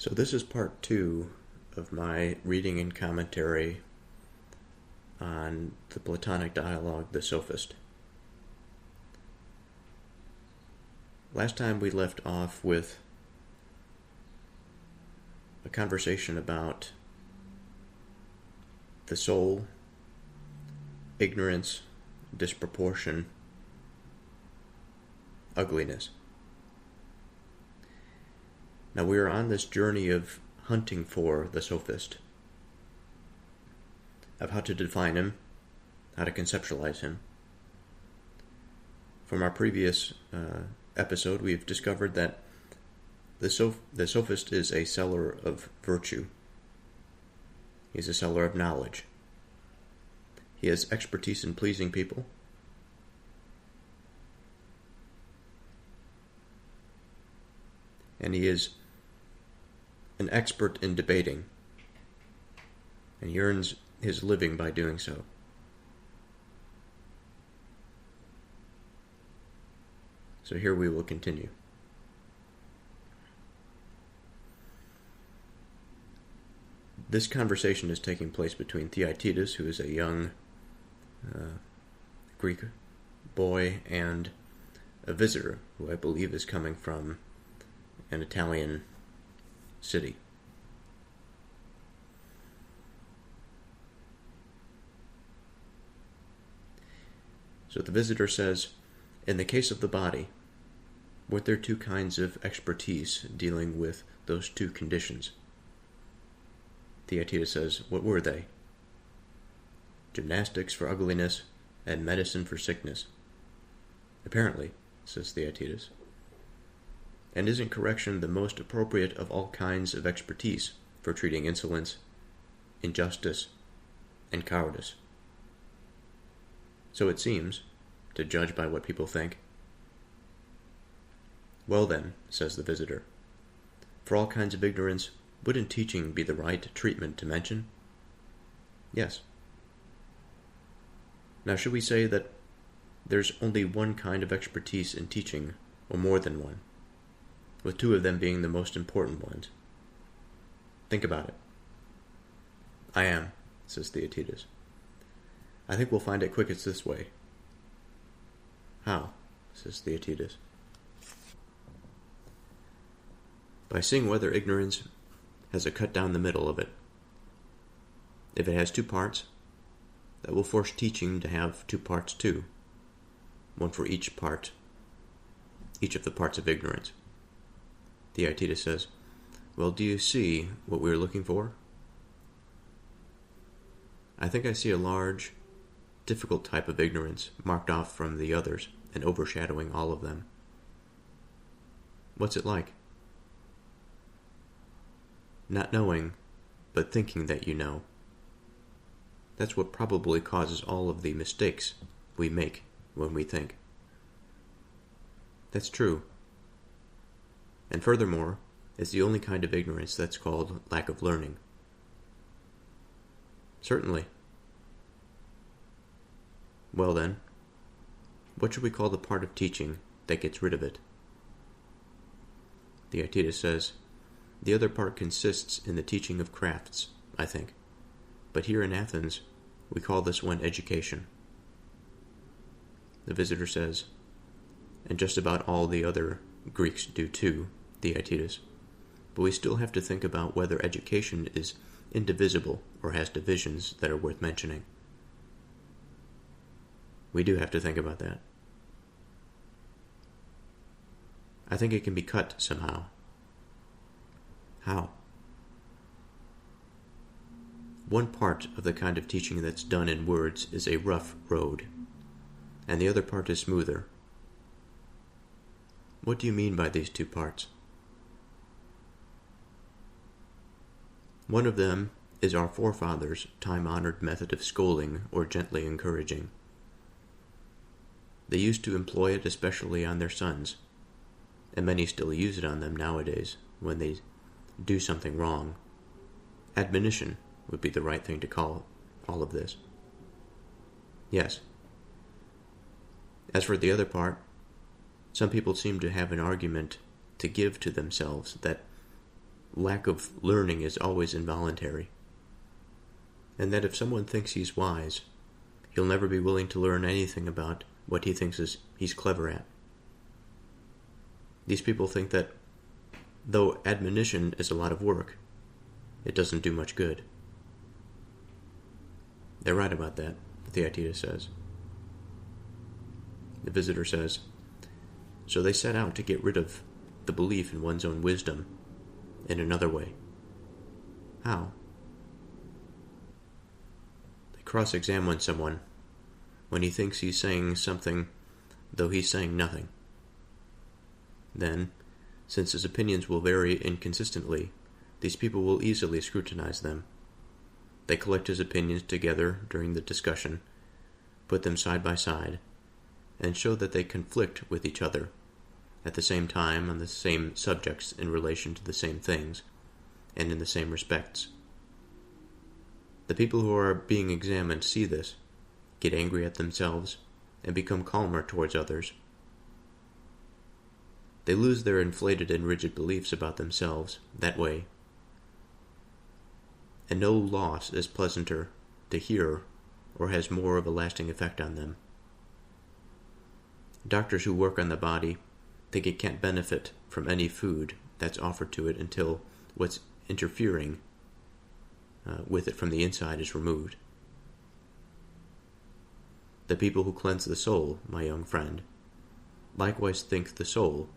So this is part 2 of my reading and commentary on the Platonic dialogue, the Sophist. Last time we left off with a conversation about the soul, ignorance, disproportion, ugliness. Now we are on this journey of hunting for the Sophist, of how to define him, how to conceptualize him. From our previous episode, we've discovered that the Sophist is a seller of virtue. He's a seller of knowledge. He has expertise in pleasing people. And he is an expert in debating, and he earns his living by doing so. So here we will continue. This conversation is taking place between Theaetetus, who is a young Greek boy, and a visitor, who I believe is coming from an Italian city. So the visitor says, in the case of the body, were there two kinds of expertise dealing with those two conditions? Theaetetus says, what were they? Gymnastics for ugliness and medicine for sickness. Apparently, says Theaetetus. And isn't correction the most appropriate of all kinds of expertise for treating insolence, injustice, and cowardice? So it seems, to judge by what people think. Well then, says the visitor, for all kinds of ignorance, wouldn't teaching be the right treatment to mention? Yes. Now should we say that there's only one kind of expertise in teaching, or more than one, with two of them being the most important ones? Think about it. I am, says Theaetetus. I think we'll find it quickest this way. How? Says Theaetetus. By seeing whether ignorance has a cut down the middle of it. If it has two parts, that will force teaching to have two parts too, one for each of the parts of ignorance. Theaetetus says, well, do you see what we are looking for? I think I see a large, difficult type of ignorance marked off from the others and overshadowing all of them. What's it like? Not knowing, but thinking that you know. That's what probably causes all of the mistakes we make when we think. That's true. And furthermore, it's the only kind of ignorance that's called lack of learning. Certainly. Well then, what should we call the part of teaching that gets rid of it? Theaetetus says, the other part consists in the teaching of crafts, I think. But here in Athens, we call this one education. The visitor says, and just about all the other Greeks do too, Theaetetus, but we still have to think about whether education is indivisible or has divisions that are worth mentioning. We do have to think about that. I think it can be cut somehow. How? One part of the kind of teaching that's done in words is a rough road, and the other part is smoother. What do you mean by these two parts? One of them is our forefathers' time-honored method of scolding or gently encouraging. They used to employ it especially on their sons, and many still use it on them nowadays when they do something wrong. Admonition would be the right thing to call all of this. Yes. As for the other part, some people seem to have an argument to give to themselves that lack of learning is always involuntary, and that if someone thinks he's wise, he'll never be willing to learn anything about what he thinks he's clever at. These people think that though admonition is a lot of work, it doesn't do much good. They're right about that, Theaetetus says. The visitor says, so they set out to get rid of the belief in one's own wisdom in another way. How? They cross-examine someone when he thinks he's saying something, though he's saying nothing. Then, since his opinions will vary inconsistently, these people will easily scrutinize them. They collect his opinions together during the discussion, put them side by side, and show that they conflict with each other at the same time on the same subjects in relation to the same things, and in the same respects. The people who are being examined see this, get angry at themselves, and become calmer towards others. They lose their inflated and rigid beliefs about themselves that way, and no loss is pleasanter to hear or has more of a lasting effect on them. Doctors who work on the body think it can't benefit from any food that's offered to it until what's interfering with it from the inside is removed. The people who cleanse the soul, my young friend, likewise think the soul,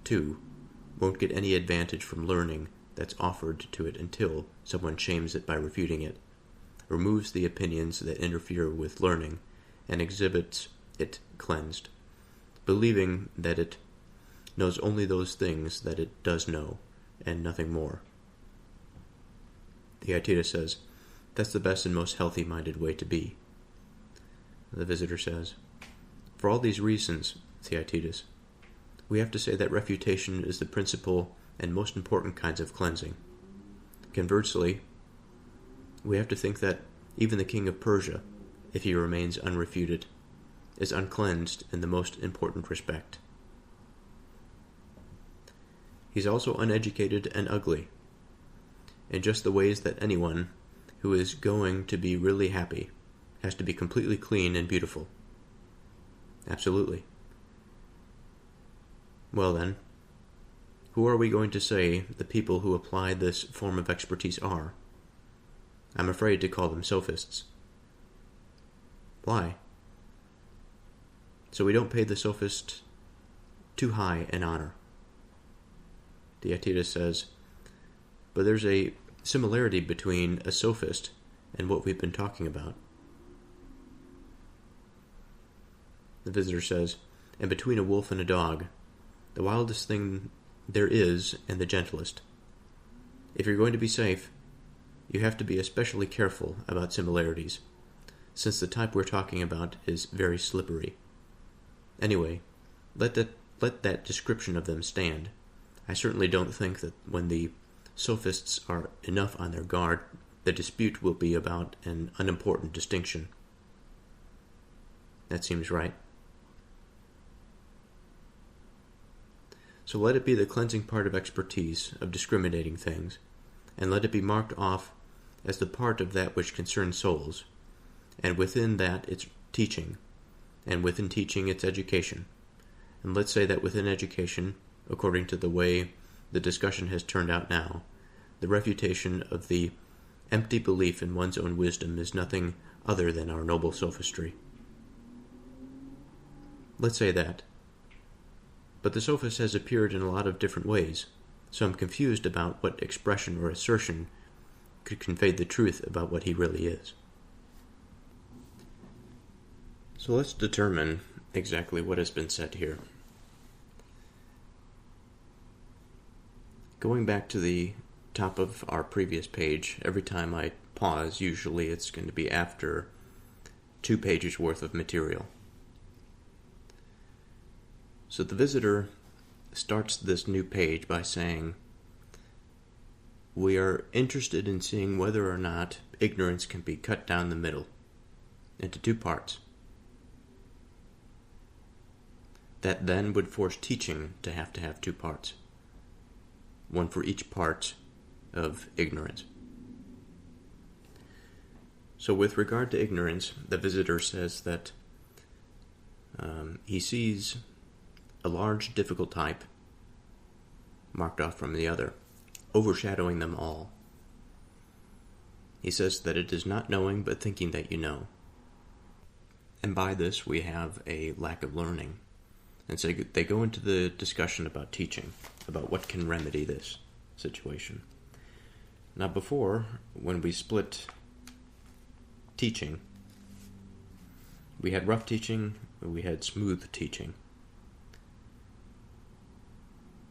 too, won't get any advantage from learning that's offered to it until someone shames it by refuting it, removes the opinions that interfere with learning, and exhibits it cleansed, believing that it knows only those things that it does know, and nothing more. Theaetetus says, that's the best and most healthy-minded way to be. The visitor says, for all these reasons, Theaetetus, we have to say that refutation is the principal and most important kinds of cleansing. Conversely, we have to think that even the king of Persia, if he remains unrefuted, is uncleansed in the most important respect. He's also uneducated and ugly, in just the ways that anyone who is going to be really happy has to be completely clean and beautiful. Absolutely. Well then, who are we going to say the people who apply this form of expertise are? I'm afraid to call them sophists. Why? So we don't pay the sophist too high an honor. Theaetetus says, but there's a similarity between a sophist and what we've been talking about. The visitor says, and between a wolf and a dog, the wildest thing there is and the gentlest. If you're going to be safe, you have to be especially careful about similarities, since the type we're talking about is very slippery. Anyway, let that description of them stand. I certainly don't think that when the sophists are enough on their guard, the dispute will be about an unimportant distinction. That seems right. So let it be the cleansing part of expertise, of discriminating things, and let it be marked off as the part of that which concerns souls, and within that its teaching, and within teaching its education. And let's say that within education, according to the way the discussion has turned out now, the refutation of the empty belief in one's own wisdom is nothing other than our noble sophistry. Let's say that. But the sophist has appeared in a lot of different ways, so I'm confused about what expression or assertion could convey the truth about what he really is. So let's determine exactly what has been said here. Going back to the top of our previous page, every time I pause, usually it's going to be after 2 pages worth of material. So the visitor starts this new page by saying, we are interested in seeing whether or not ignorance can be cut down the middle into 2 parts. That then would force teaching to have 2 parts. one for each part of ignorance. So with regard to ignorance, the visitor says that he sees a large difficult type marked off from the other, overshadowing them all. He says that it is not knowing but thinking that you know. And by this we have a lack of learning. And so they go into the discussion about teaching, about what can remedy this situation. Now before, when we split teaching, we had rough teaching, we had smooth teaching.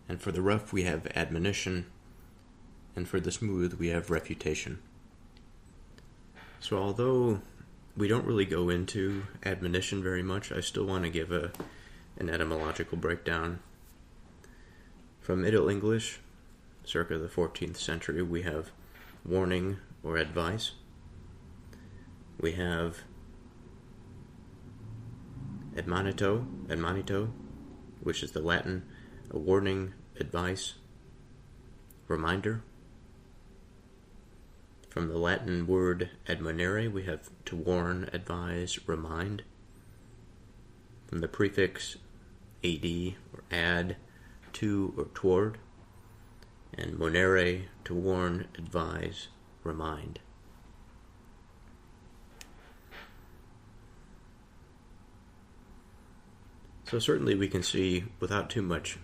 And for the rough we have admonition, and for the smooth we have refutation. So although we don't really go into admonition very much, I still want to give an etymological breakdown. From Middle English, circa the 14th century, we have warning or advice. We have admonito, which is the Latin, a warning, advice, reminder. From the Latin word admonere, we have to warn, advise, remind. From the prefix ad or ad, to or toward, and monere, to warn, advise, remind. So certainly we can see, without too much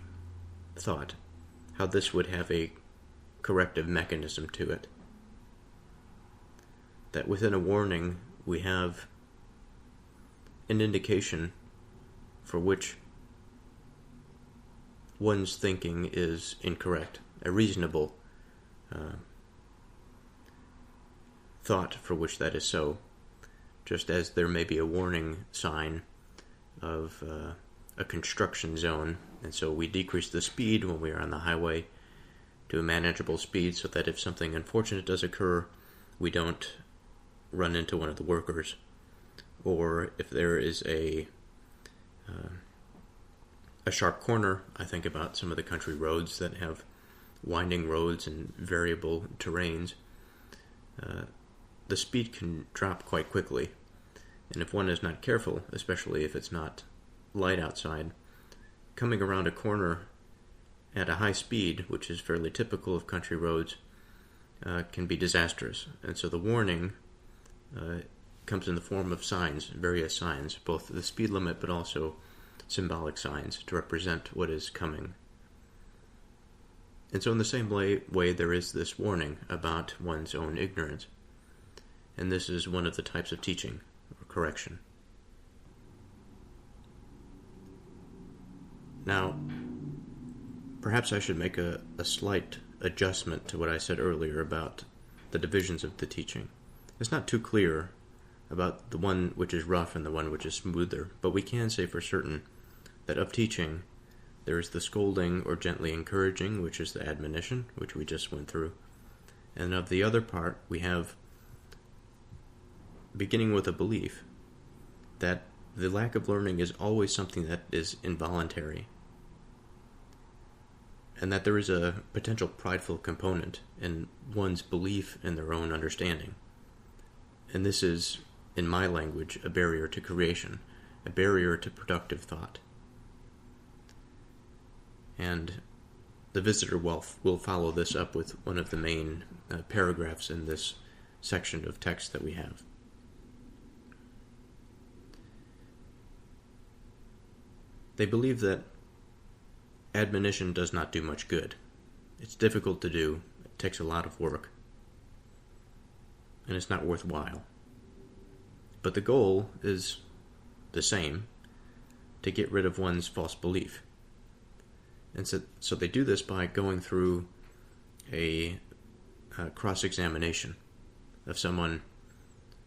thought, how this would have a corrective mechanism to it. That within a warning we have an indication for which one's thinking is incorrect, a reasonable thought for which that is so, just as there may be a warning sign of a construction zone, and so we decrease the speed when we are on the highway to a manageable speed so that if something unfortunate does occur, we don't run into one of the workers. Or if there is a sharp corner, I think about some of the country roads that have winding roads and variable terrains. The speed can drop quite quickly, and if one is not careful, especially if it's not light outside, coming around a corner at a high speed, which is fairly typical of country roads, can be disastrous. And so the warning comes in the form of signs, various signs, both the speed limit but also symbolic signs to represent what is coming. And so in the same way there is this warning about one's own ignorance. And this is one of the types of teaching or correction. Now, perhaps I should make a slight adjustment to what I said earlier about the divisions of the teaching. It's not too clear about the one which is rough and the one which is smoother, but we can say for certain that of teaching, there is the scolding or gently encouraging, which is the admonition, which we just went through. And of the other part, we have, beginning with a belief, that the lack of learning is always something that is involuntary, and that there is a potential prideful component in one's belief in their own understanding. And this is, in my language, a barrier to creation, a barrier to productive thought. And the visitor will follow this up with one of the main paragraphs in this section of text that we have. They believe that admonition does not do much good. It's difficult to do, it takes a lot of work, and it's not worthwhile. But the goal is the same, to get rid of one's false belief. And so they do this by going through a cross-examination of someone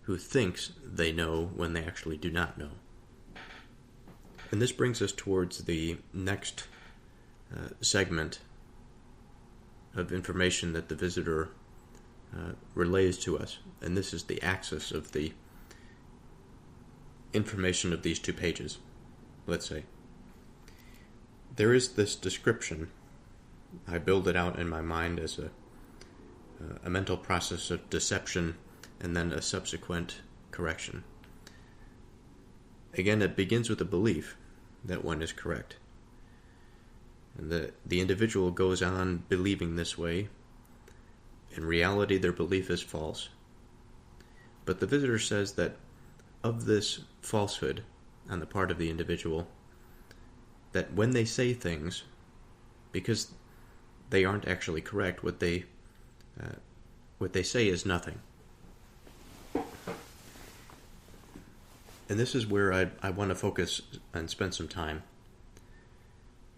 who thinks they know when they actually do not know. And this brings us towards the next segment of information that the visitor relays to us. And this is the axis of the information of these 2 pages, let's say. There is this description I build it out in my mind as a mental process of deception and then a subsequent correction. Again, it begins with a belief that one is correct. And the individual goes on believing this way. In reality, their belief is false. But the visitor says that of this falsehood on the part of the individual, that when they say things, because they aren't actually correct, what they say is nothing. And this is where I want to focus and spend some time.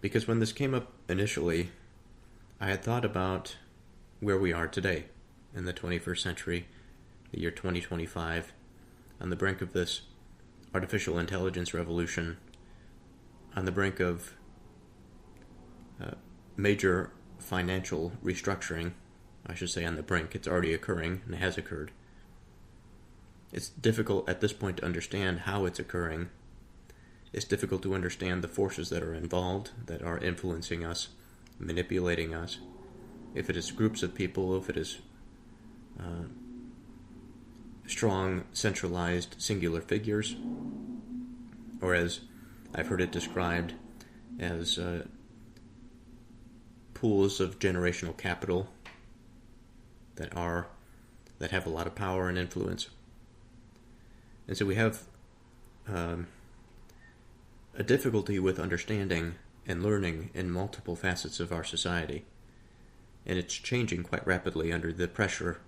Because when this came up initially, I had thought about where we are today in the 21st century, the year 2025, on the brink of this artificial intelligence revolution, on the brink of major financial restructuring. I should say on the brink. It's already occurring, and it has occurred. It's difficult at this point to understand how it's occurring. It's difficult to understand the forces that are involved, that are influencing us, manipulating us. If it is groups of people, if it is strong, centralized, singular figures, or as I've heard it described as pools of generational capital that have a lot of power and influence. And so we have a difficulty with understanding and learning in multiple facets of our society. And it's changing quite rapidly under the pressure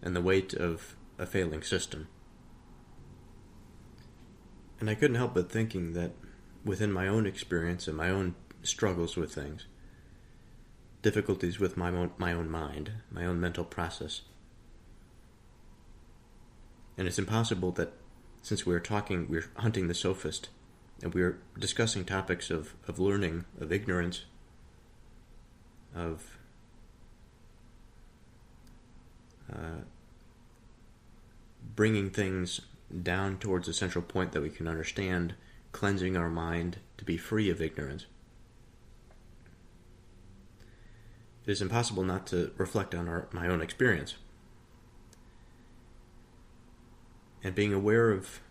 and the weight of a failing system. And I couldn't help but thinking that within my own experience and my own struggles with things, difficulties with my own mind, my own mental process. And it's impossible that since we're hunting the Sophist, and we're discussing topics of learning, of ignorance, of bringing things down towards a central point that we can understand, cleansing our mind to be free of ignorance. It is impossible not to reflect on my own experience. And being aware of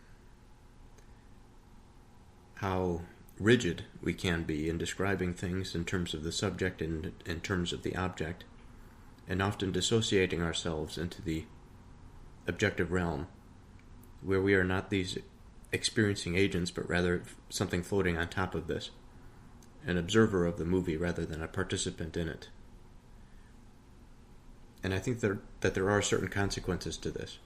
how rigid we can be in describing things in terms of the subject and in terms of the object, and often dissociating ourselves into the objective realm, where we are not these experiencing agents, but rather something floating on top of this, an observer of the movie rather than a participant in it. And I think that there are certain consequences to this.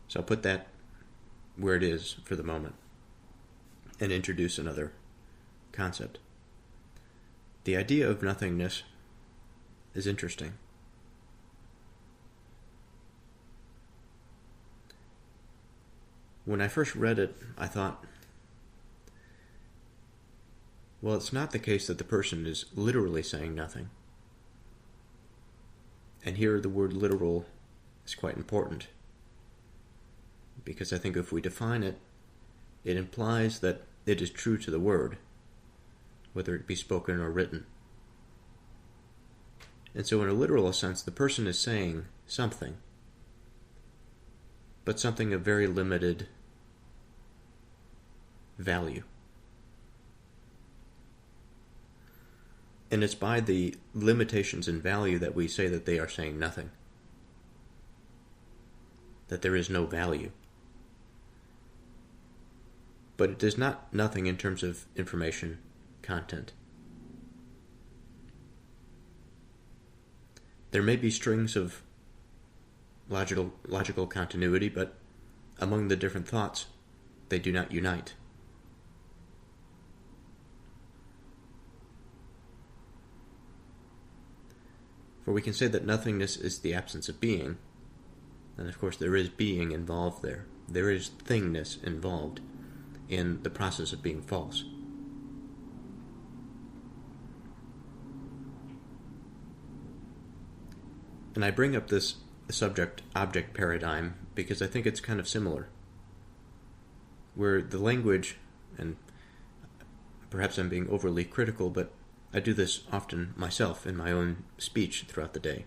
So I'll put that where it is for the moment and introduce another concept. The idea of nothingness is interesting. When I first read it, I thought, well, it's not the case that the person is literally saying nothing. And here the word literal is quite important, because I think if we define it, it implies that it is true to the word, whether it be spoken or written. And so in a literal sense, the person is saying something, but something of very limited value. And it's by the limitations in value that we say that they are saying nothing, that there is no value. But it is not nothing in terms of information content. There may be strings of logical continuity, but among the different thoughts, they do not unite. For we can say that nothingness is the absence of being, and of course there is being involved there. There is thingness involved in the process of being false. And I bring up this subject-object paradigm because I think it's kind of similar. where the language, and perhaps I'm being overly critical, but I do this often myself in my own speech throughout the day.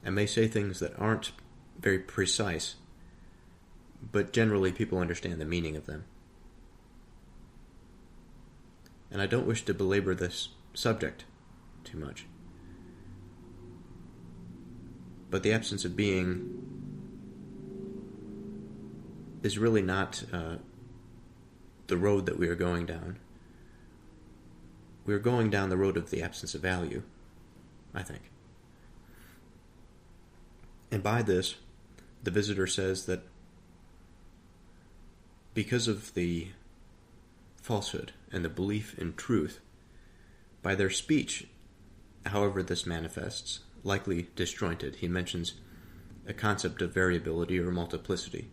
I may say things that aren't very precise, but generally people understand the meaning of them. And I don't wish to belabor this subject too much. But the absence of being is really not the road that we are going down. We are going down the road of the absence of value, I think. And by this, the visitor says that because of the falsehood and the belief in truth, by their speech, however this manifests, likely disjointed, he mentions a concept of variability or multiplicity,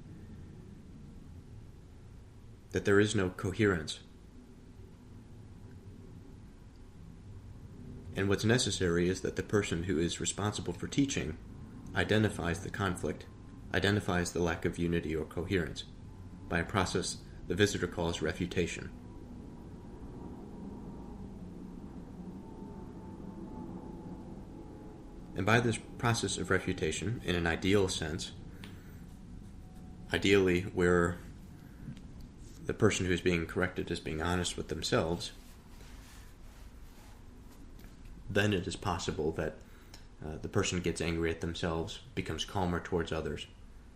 that there is no coherence. And what's necessary is that the person who is responsible for teaching identifies the conflict, identifies the lack of unity or coherence, by a process the visitor calls refutation. And by this process of refutation, in an ideal sense, ideally where the person who is being corrected is being honest with themselves, then it is possible that the person gets angry at themselves, becomes calmer towards others.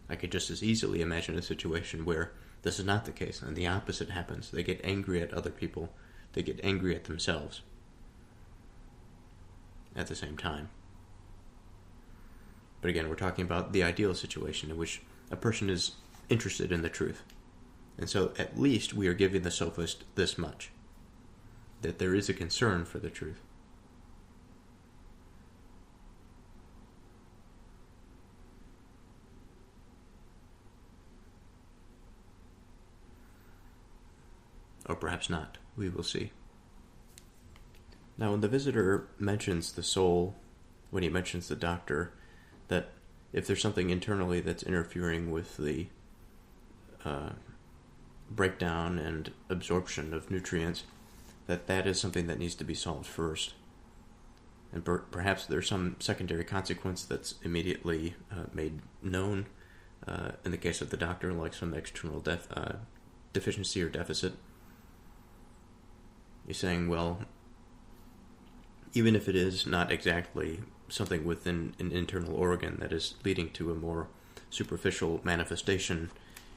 I could just as easily imagine a situation where this is not the case, and the opposite happens. They get angry at other people, they get angry at themselves at the same time. But again, we're talking about the ideal situation in which a person is interested in the truth. And so at least we are giving the sophist this much, that there is a concern for the truth. Or perhaps not. We will see. Now, when the visitor mentions the soul, when he mentions the doctor, that if there's something internally that's interfering with the breakdown and absorption of nutrients, that is something that needs to be solved first. And perhaps there's some secondary consequence that's immediately made known in the case of the doctor, like some external deficiency or deficit. You're saying, well, even if it is not exactly something within an internal organ that is leading to a more superficial manifestation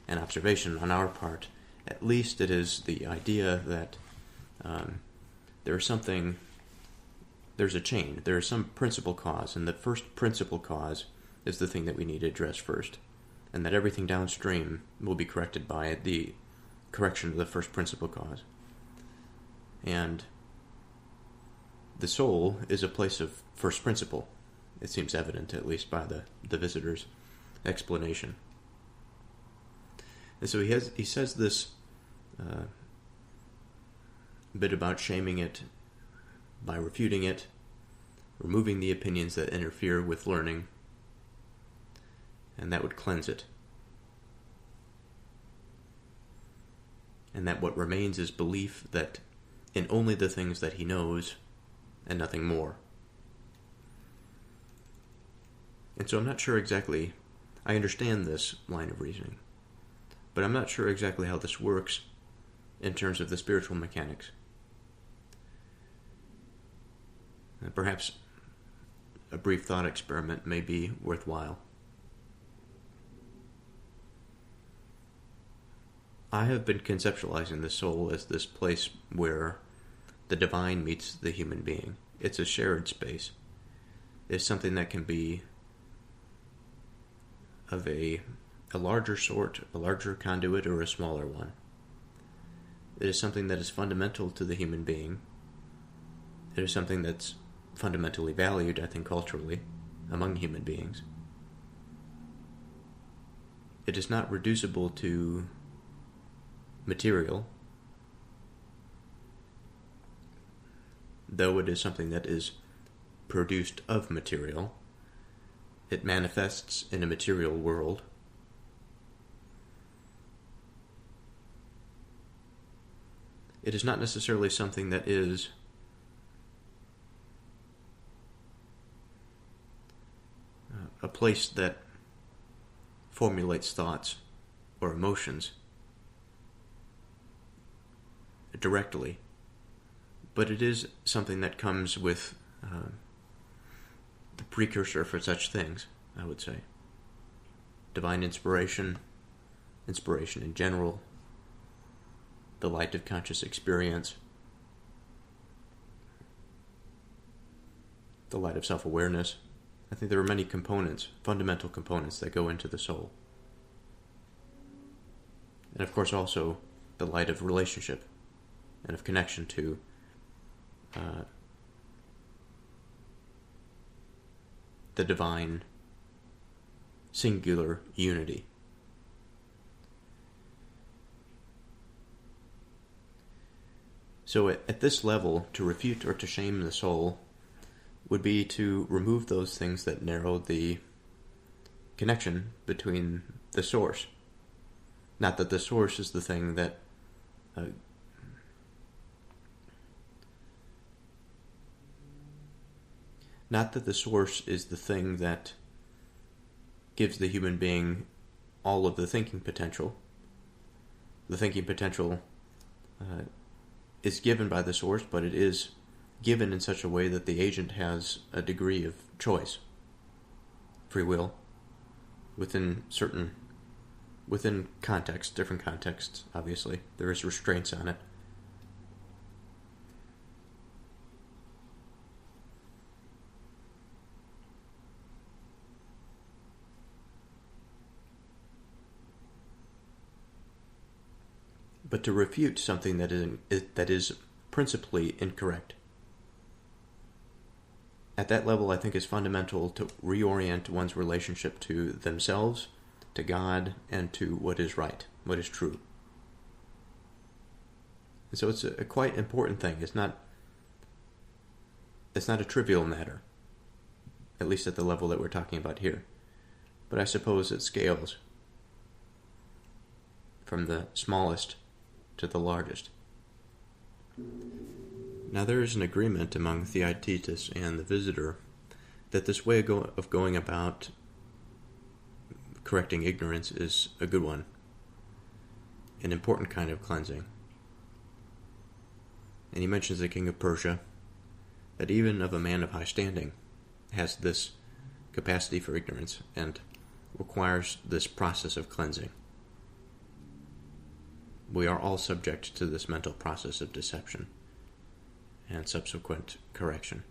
and observation on our part, at least it is the idea that there's a chain, there is some principal cause, and the first principal cause is the thing that we need to address first, and that everything downstream will be corrected by the correction of the first principal cause. And the soul is a place of first principle. It seems evident, at least by the visitor's explanation. And so he says this bit about shaming it by refuting it, removing the opinions that interfere with learning, and that would cleanse it. And that what remains is belief that in only the things that he knows and nothing more. And so I'm not sure exactly, I understand this line of reasoning, but I'm not sure exactly how this works in terms of the spiritual mechanics. And perhaps a brief thought experiment may be worthwhile. I have been conceptualizing the soul as this place where the divine meets the human being. It's a shared space. It's something that can be of a larger sort, a larger conduit, or a smaller one. It is something that is fundamental to the human being. It is something that's fundamentally valued, I think, culturally, among human beings. It is not reducible to material, though it is something that is produced of material. It manifests in a material world. it is not necessarily something that is a place that formulates thoughts or emotions directly, but it is something that comes with the precursor for such things, I would say. Divine inspiration, inspiration in general, the light of conscious experience, the light of self-awareness. I think there are many components, fundamental components, that go into the soul. And of course also the light of relationship and of connection to the divine singular unity. So at this level, to refute or to shame the soul would be to remove those things that narrow the connection between the source. Not that the source is the thing that gives the human being all of the thinking potential. The thinking potential is given by the source, but it is given in such a way that the agent has a degree of choice, free will, within context, different contexts, obviously. There is restraints on it. But to refute something that is principally incorrect, at that level, I think is fundamental to reorient one's relationship to themselves, to God, and to what is right, what is true. And so it's a quite important thing. It's not a trivial matter, at least at the level that we're talking about here. But I suppose it scales from the smallest to the largest. Now there is an agreement among Theaetetus and the visitor that this way of going about correcting ignorance is a good one, an important kind of cleansing. And he mentions the king of Persia, that even of a man of high standing has this capacity for ignorance and requires this process of cleansing. We are all subject to this mental process of deception and subsequent correction.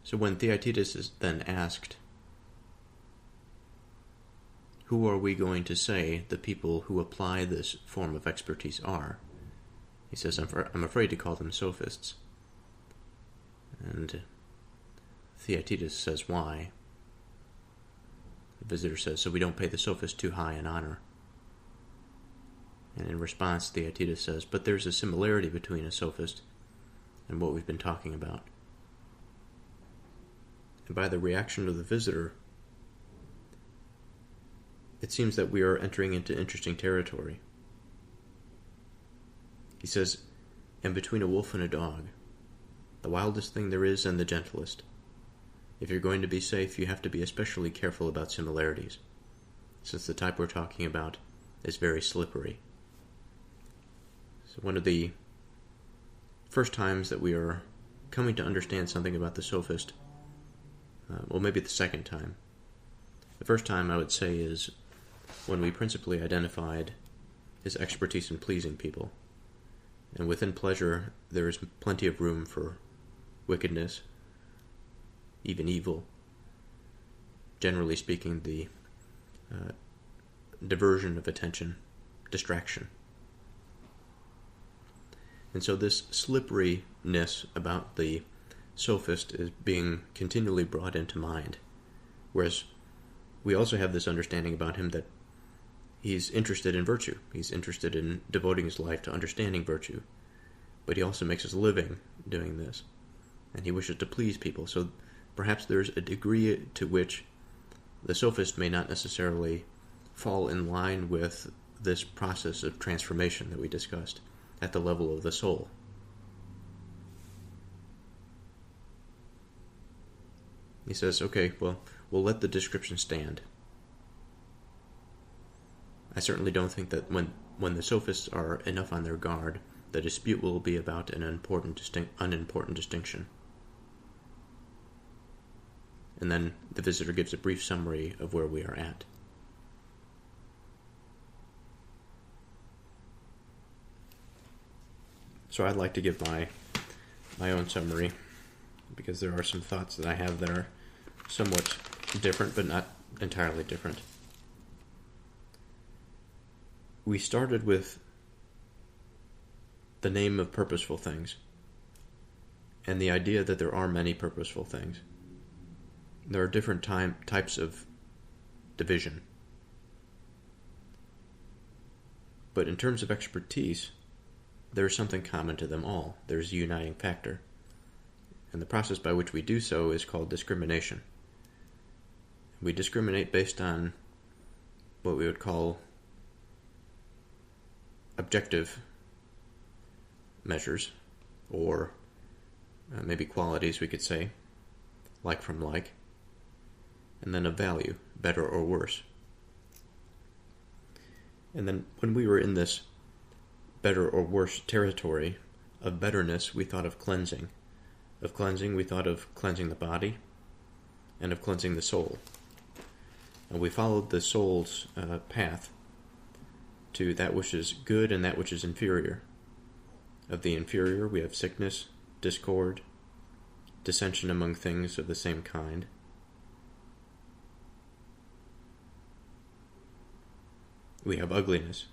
So when Theaetetus is then asked, who are we going to say the people who apply this form of expertise are? He says, I'm afraid to call them sophists. And Theaetetus says, why? The visitor says, so we don't pay the sophist too high an honor. And in response, Theaetetus says, but there's a similarity between a sophist and what we've been talking about. And by the reaction of the visitor, it seems that we are entering into interesting territory. He says, and between a wolf and a dog, the wildest thing there is and the gentlest. If you're going to be safe, you have to be especially careful about similarities, since the type we're talking about is very slippery. So one of the first times that we are coming to understand something about the sophist, well, maybe the second time. The first time, I would say, is when we principally identified his expertise in pleasing people. And within pleasure, there is plenty of room for wickedness, even evil. Generally speaking, the diversion of attention, distraction. And so this slipperiness about the sophist is being continually brought into mind. Whereas we also have this understanding about him that he's interested in virtue. He's interested in devoting his life to understanding virtue. But he also makes his living doing this. And he wishes to please people. So perhaps there's a degree to which the sophist may not necessarily fall in line with this process of transformation that we discussed at the level of the soul. He says, okay, well, we'll let the description stand. I certainly don't think that when the sophists are enough on their guard, the dispute will be about an unimportant distinction. And then the visitor gives a brief summary of where we are at. So I'd like to give my own summary, because there are some thoughts that I have that are somewhat different, but not entirely different. We started with the name of purposeful things, and the idea that there are many purposeful things. There are different types of division. But in terms of expertise, there is something common to them all. There's a uniting factor. And the process by which we do so is called discrimination. We discriminate based on what we would call objective measures, or maybe qualities, we could say, like from like, and then a value, better or worse. And then when we were in this better or worse territory of betterness, we thought of cleansing. Of cleansing, we thought of cleansing the body, and of cleansing the soul. And we followed the soul's path to that which is good and that which is inferior. Of the inferior, we have sickness, discord, dissension among things of the same kind. We have ugliness,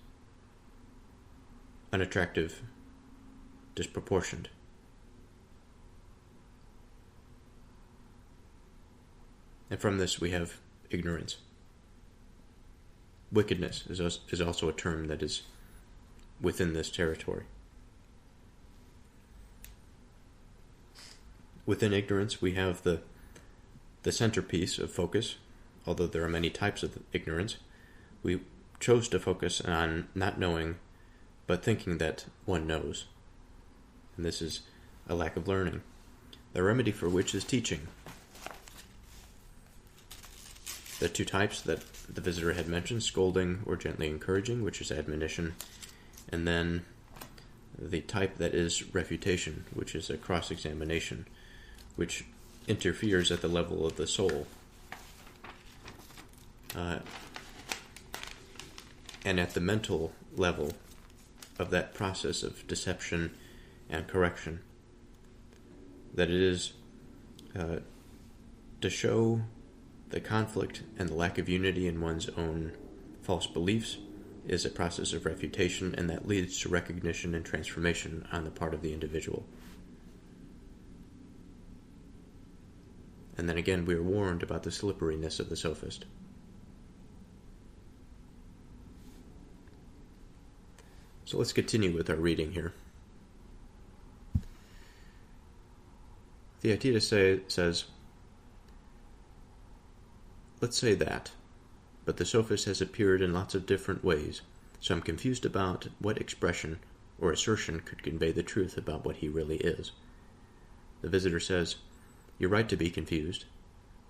unattractive, disproportioned. And from this we have ignorance. Wickedness is also a term that is within this territory. Within ignorance we have the centerpiece of focus, although there are many types of ignorance. We chose to focus on not knowing, but thinking that one knows. And this is a lack of learning, the remedy for which is teaching. The two types that the visitor had mentioned, scolding or gently encouraging, which is admonition, and then the type that is refutation, which is a cross-examination, which interferes at the level of the soul. And at the mental level of that process of deception and correction, that it is to show the conflict and the lack of unity in one's own false beliefs is a process of refutation, and that leads to recognition and transformation on the part of the individual. And then again, we are warned about the slipperiness of the sophist. So let's continue with our reading here. Theaetetus says, let's say that, but the sophist has appeared in lots of different ways, so I'm confused about what expression or assertion could convey the truth about what he really is. The visitor says, you're right to be confused,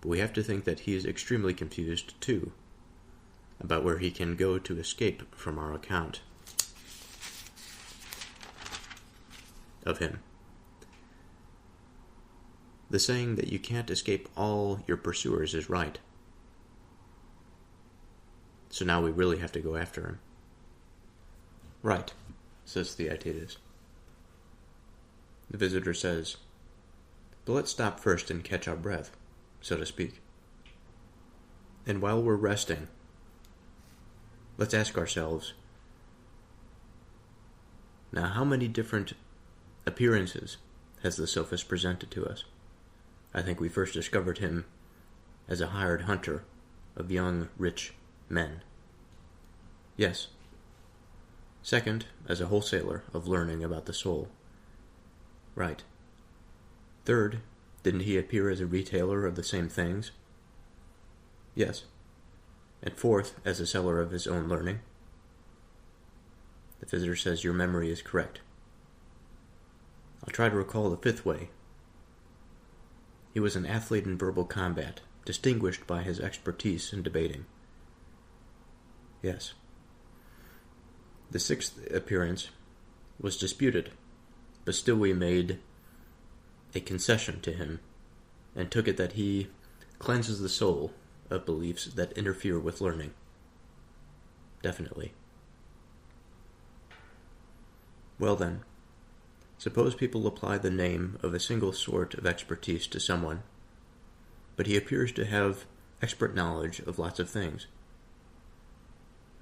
but we have to think that he is extremely confused too, about where he can go to escape from our account of him. The saying that you can't escape all your pursuers is right. So now we really have to go after him. Right, says Theaetetus. The visitor says, but let's stop first and catch our breath, so to speak. And while we're resting, let's ask ourselves, now how many different appearances has the sophist presented to us? I think we first discovered him as a hired hunter of young, rich men. Yes. Second, as a wholesaler of learning about the soul. Right. Third, didn't he appear as a retailer of the same things? Yes. And fourth, as a seller of his own learning. The visitor says, your memory is correct. I'll try to recall the fifth way. He was an athlete in verbal combat, distinguished by his expertise in debating. Yes. The sixth appearance was disputed, but still we made a concession to him and took it that he cleanses the soul of beliefs that interfere with learning. Definitely. Well then, suppose people apply the name of a single sort of expertise to someone, but he appears to have expert knowledge of lots of things.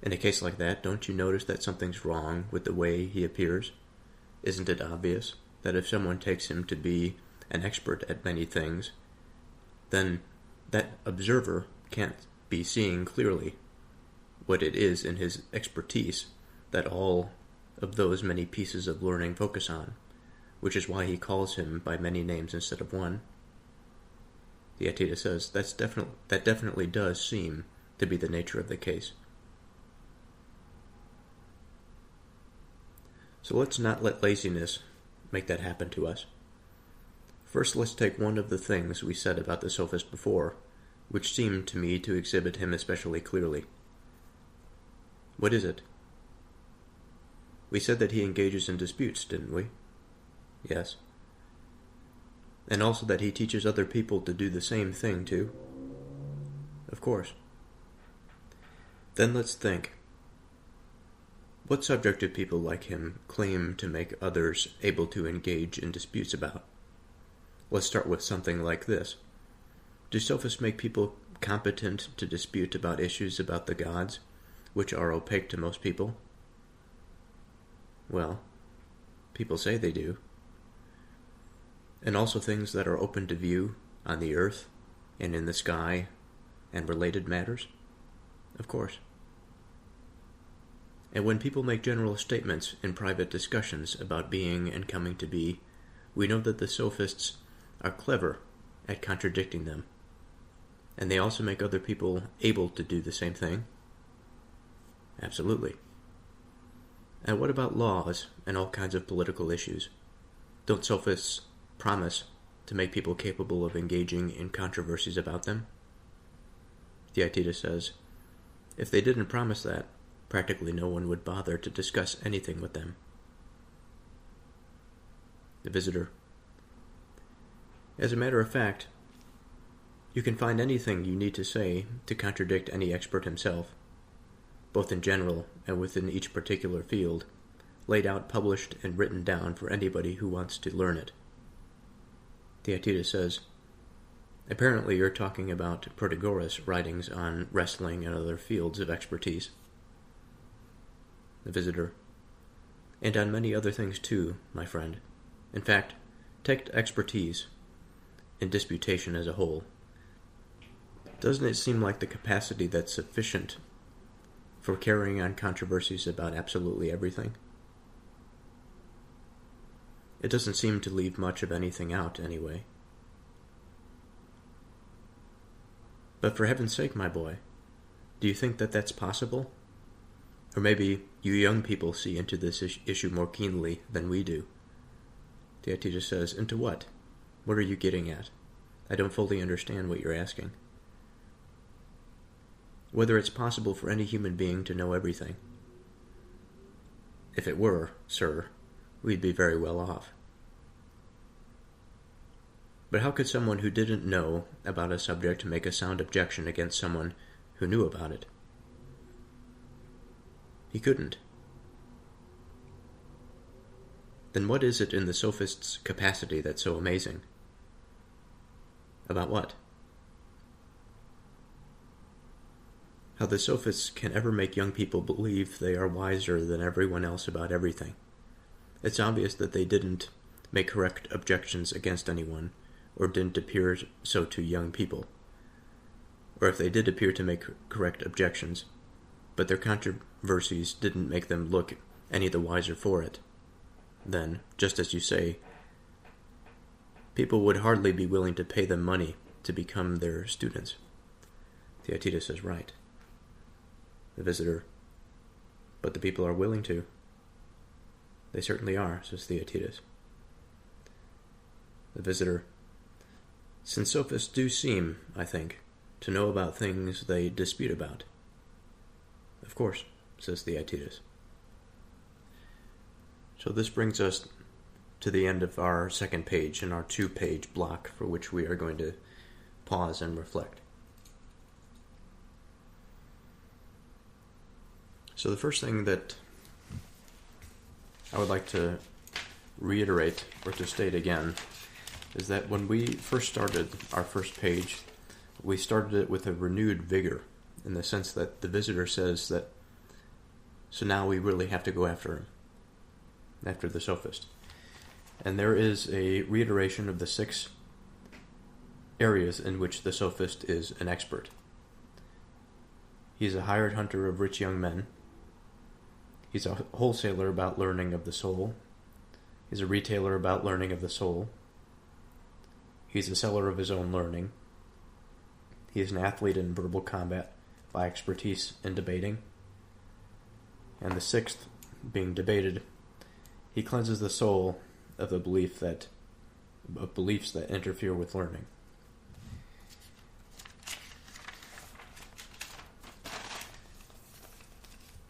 In a case like that, don't you notice that something's wrong with the way he appears? Isn't it obvious that if someone takes him to be an expert at many things, then that observer can't be seeing clearly what it is in his expertise that all of those many pieces of learning focus on, which is why he calls him by many names instead of one. Theaetetus says that definitely does seem to be the nature of the case. So let's not let laziness make that happen to us. First, let's take one of the things we said about the Sophist before, which seemed to me to exhibit him especially clearly. What is it? We said that he engages in disputes, didn't we? Yes. And also that he teaches other people to do the same thing, too? Of course. Then let's think. What subject do people like him claim to make others able to engage in disputes about? Let's start with something like this. Do sophists make people competent to dispute about issues about the gods, which are opaque to most people? Well, people say they do. And also things that are open to view on the earth and in the sky and related matters? Of course. And when people make general statements in private discussions about being and coming to be, we know that the sophists are clever at contradicting them. And they also make other people able to do the same thing? Absolutely. And what about laws and all kinds of political issues? Don't sophists promise to make people capable of engaging in controversies about them? Theaetetus says, if they didn't promise that, practically no one would bother to discuss anything with them. The visitor. As a matter of fact, you can find anything you need to say to contradict any expert himself, both in general and within each particular field, laid out, published, and written down for anybody who wants to learn it. Theaetetus says, apparently you're talking about Protagoras' writings on wrestling and other fields of expertise. The visitor. And on many other things too, my friend. In fact, take expertise in disputation as a whole. Doesn't it seem like the capacity that's sufficient for carrying on controversies about absolutely everything? It doesn't seem to leave much of anything out, anyway. But for heaven's sake, my boy, do you think that that's possible? Or maybe you young people see into this issue more keenly than we do. Theaetetus says, into what? What are you getting at? I don't fully understand what you're asking. Whether it's possible for any human being to know everything. If it were, sir, we'd be very well off. But how could someone who didn't know about a subject make a sound objection against someone who knew about it? He couldn't. Then what is it in the sophist's capacity that's so amazing? About what? How the sophists can ever make young people believe they are wiser than everyone else about everything. It's obvious that they didn't make correct objections against anyone, or didn't appear so to young people. Or if they did appear to make correct objections, but their controversies didn't make them look any the wiser for it, then, just as you say, people would hardly be willing to pay them money to become their students. Theaetetus is right. The visitor, but the people are willing to. They certainly are, says Theaetetus. The visitor, since sophists do seem, I think, to know about things they dispute about. Of course, says Theaetetus. So this brings us to the end of our second page in our 2-page block, for which we are going to pause and reflect. So the first thing that I would like to reiterate, or to state again, is that when we first started our first page, we started it with a renewed vigor, in the sense that the visitor says that, so now we really have to go after him, after the sophist. And there is a reiteration of the 6 areas in which the sophist is an expert. He's a hired hunter of rich young men. He's a wholesaler about learning of the soul. He's a retailer about learning of the soul. He's a seller of his own learning. He is an athlete in verbal combat by expertise in debating. And the 6th, being debated, he cleanses the soul of the beliefs that interfere with learning.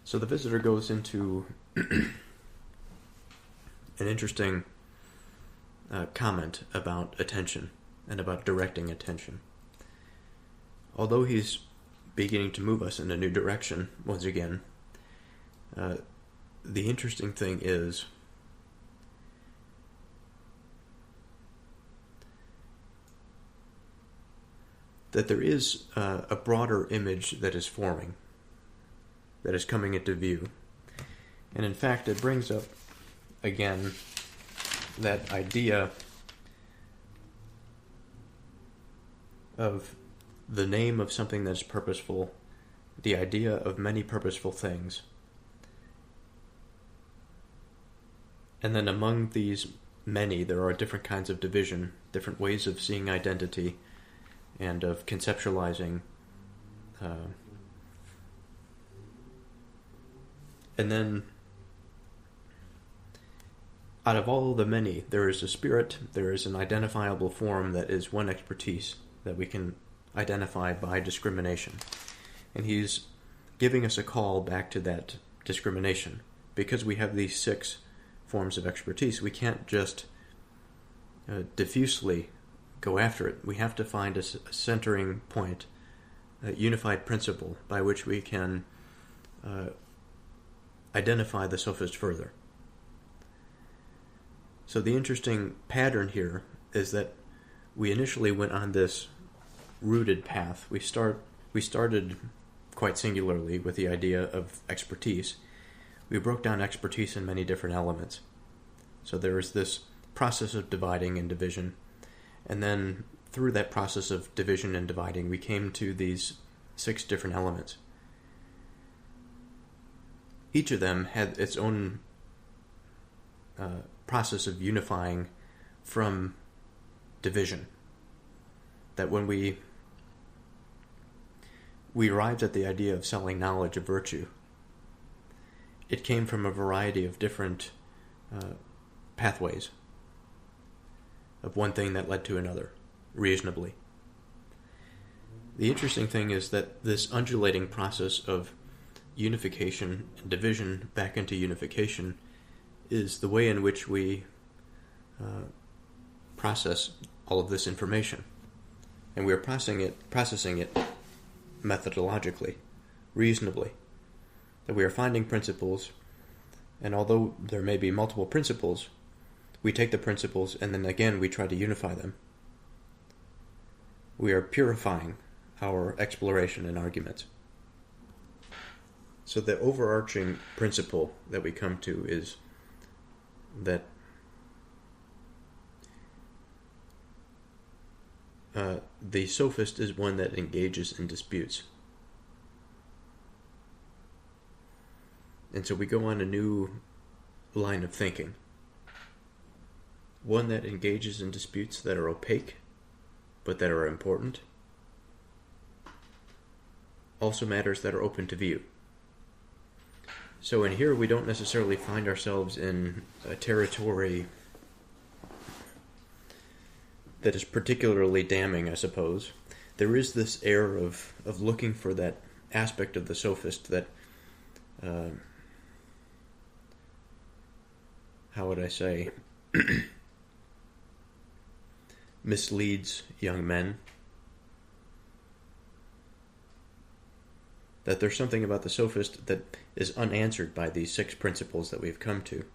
So the visitor goes into an interesting comment about attention and about directing attention. Although he's beginning to move us in a new direction, once again, the interesting thing is that there is a broader image that is forming, that is coming into view. And in fact, it brings up, again, that idea of the name of something that's purposeful, the idea of many purposeful things. And then among these many, there are different kinds of division, different ways of seeing identity, and of conceptualizing. And then, out of all the many, there is a spirit, there is an identifiable form that is one expertise that we can identify by discrimination. And he's giving us a call back to that discrimination. Because we have these 6 forms of expertise, we can't just diffusely go after it. We have to find a centering point, a unified principle by which we can identify the sophist further. So the interesting pattern here is that we initially went on this rooted path. We started quite singularly with the idea of expertise. We broke down expertise in many different elements. So there is this process of dividing and division. And then through that process of division and dividing, we came to these 6 different elements. Each of them had its own process of unifying from division. That when we arrived at the idea of selling knowledge of virtue, it came from a variety of different pathways of one thing that led to another, reasonably. The interesting thing is that this undulating process of unification and division back into unification is the way in which we process all of this information. And we are processing it methodologically, reasonably. That we are finding principles, and although there may be multiple principles, we take the principles and then again we try to unify them. We are purifying our exploration and arguments. So the overarching principle that we come to is that the sophist is one that engages in disputes. And so we go on a new line of thinking. One that engages in disputes that are opaque, but that are important. also matters that are open to view. So in here we don't necessarily find ourselves in a territory that is particularly damning, I suppose. There is this air of looking for that aspect of the sophist that, how would I say, misleads young men. That there's something about the sophist that is unanswered by these 6 principles that we've come to.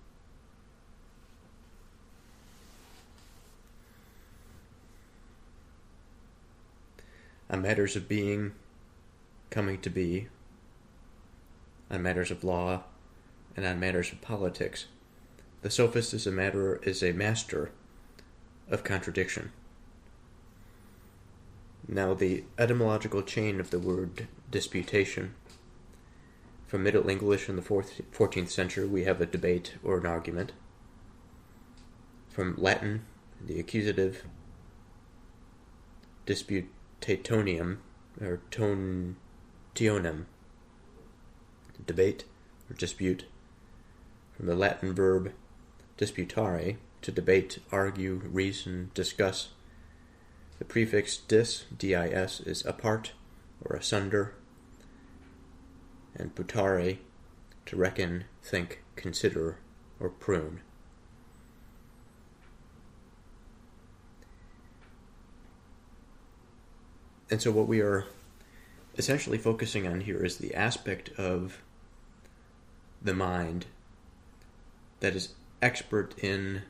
On matters of being, coming to be, on matters of law, and on matters of politics, the sophist is a master of contradiction. Now, the etymological chain of the word disputation, from Middle English in the 14th century, we have a debate or an argument. From Latin, the accusative, disputatonium, or tionem, debate or dispute. From the Latin verb disputare, to debate, argue, reason, discuss. The prefix dis, is apart or asunder, and putare, to reckon, think, consider, or prune. And so what we are essentially focusing on here is the aspect of the mind that is expert in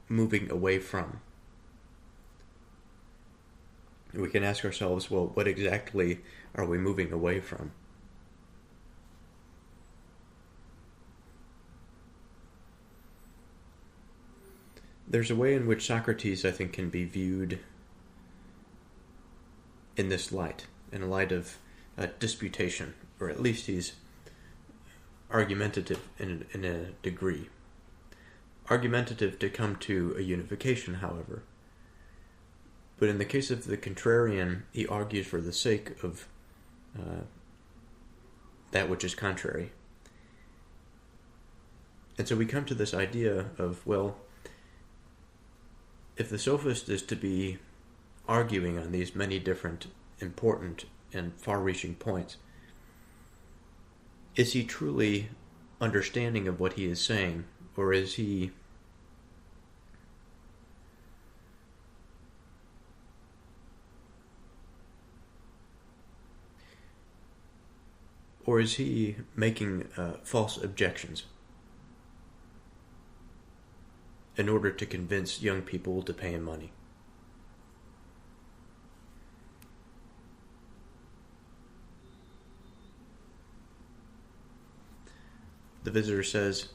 moving away from. We can ask ourselves, well, what exactly are we moving away from? There's a way in which Socrates, I think, can be viewed in this light, in a light of disputation, or at least he's argumentative in a degree. Argumentative to come to a unification, however. But in the case of the contrarian, he argues for the sake of that which is contrary. And so we come to this idea of, well, if the sophist is to be arguing on these many different important and far-reaching points, is he truly understanding of what he is saying, or is he making false objections in order to convince young people to pay him money? The visitor says,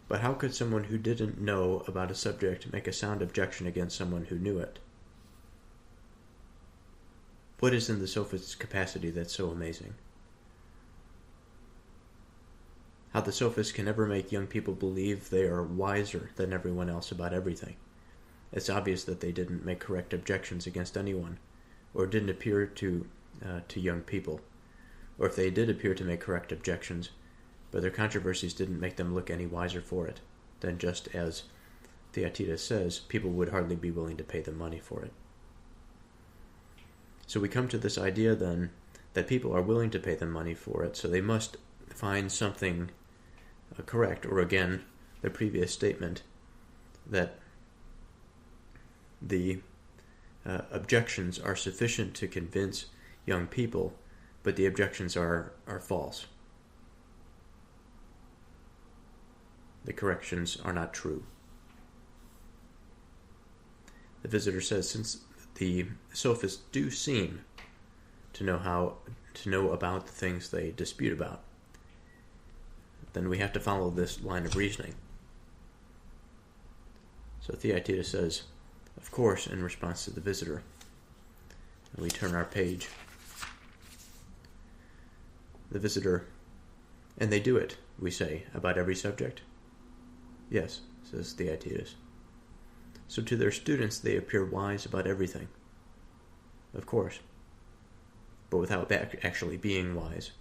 but how could someone who didn't know about a subject make a sound objection against someone who knew it? What is in the sophist's capacity that's so amazing? How the sophist can never make young people believe they are wiser than everyone else about everything. It's obvious that they didn't make correct objections against anyone, or didn't appear to young people. Or if they did appear to make correct objections, but their controversies didn't make them look any wiser for it, then just as Theaetetus says, people would hardly be willing to pay them money for it. So we come to this idea then that people are willing to pay them money for it, so they must find something correct, or again, the previous statement that the objections are sufficient to convince young people, but the objections are false. The corrections are not true. The visitor says, since the sophists do seem to know about the things they dispute about, then we have to follow this line of reasoning. So Theaetetus says, of course, in response to the visitor. And we turn our page. The visitor, and they do it, we say, about every subject? Yes, says Theaetetus. So to their students they appear wise about everything. Of course. but without actually being wise,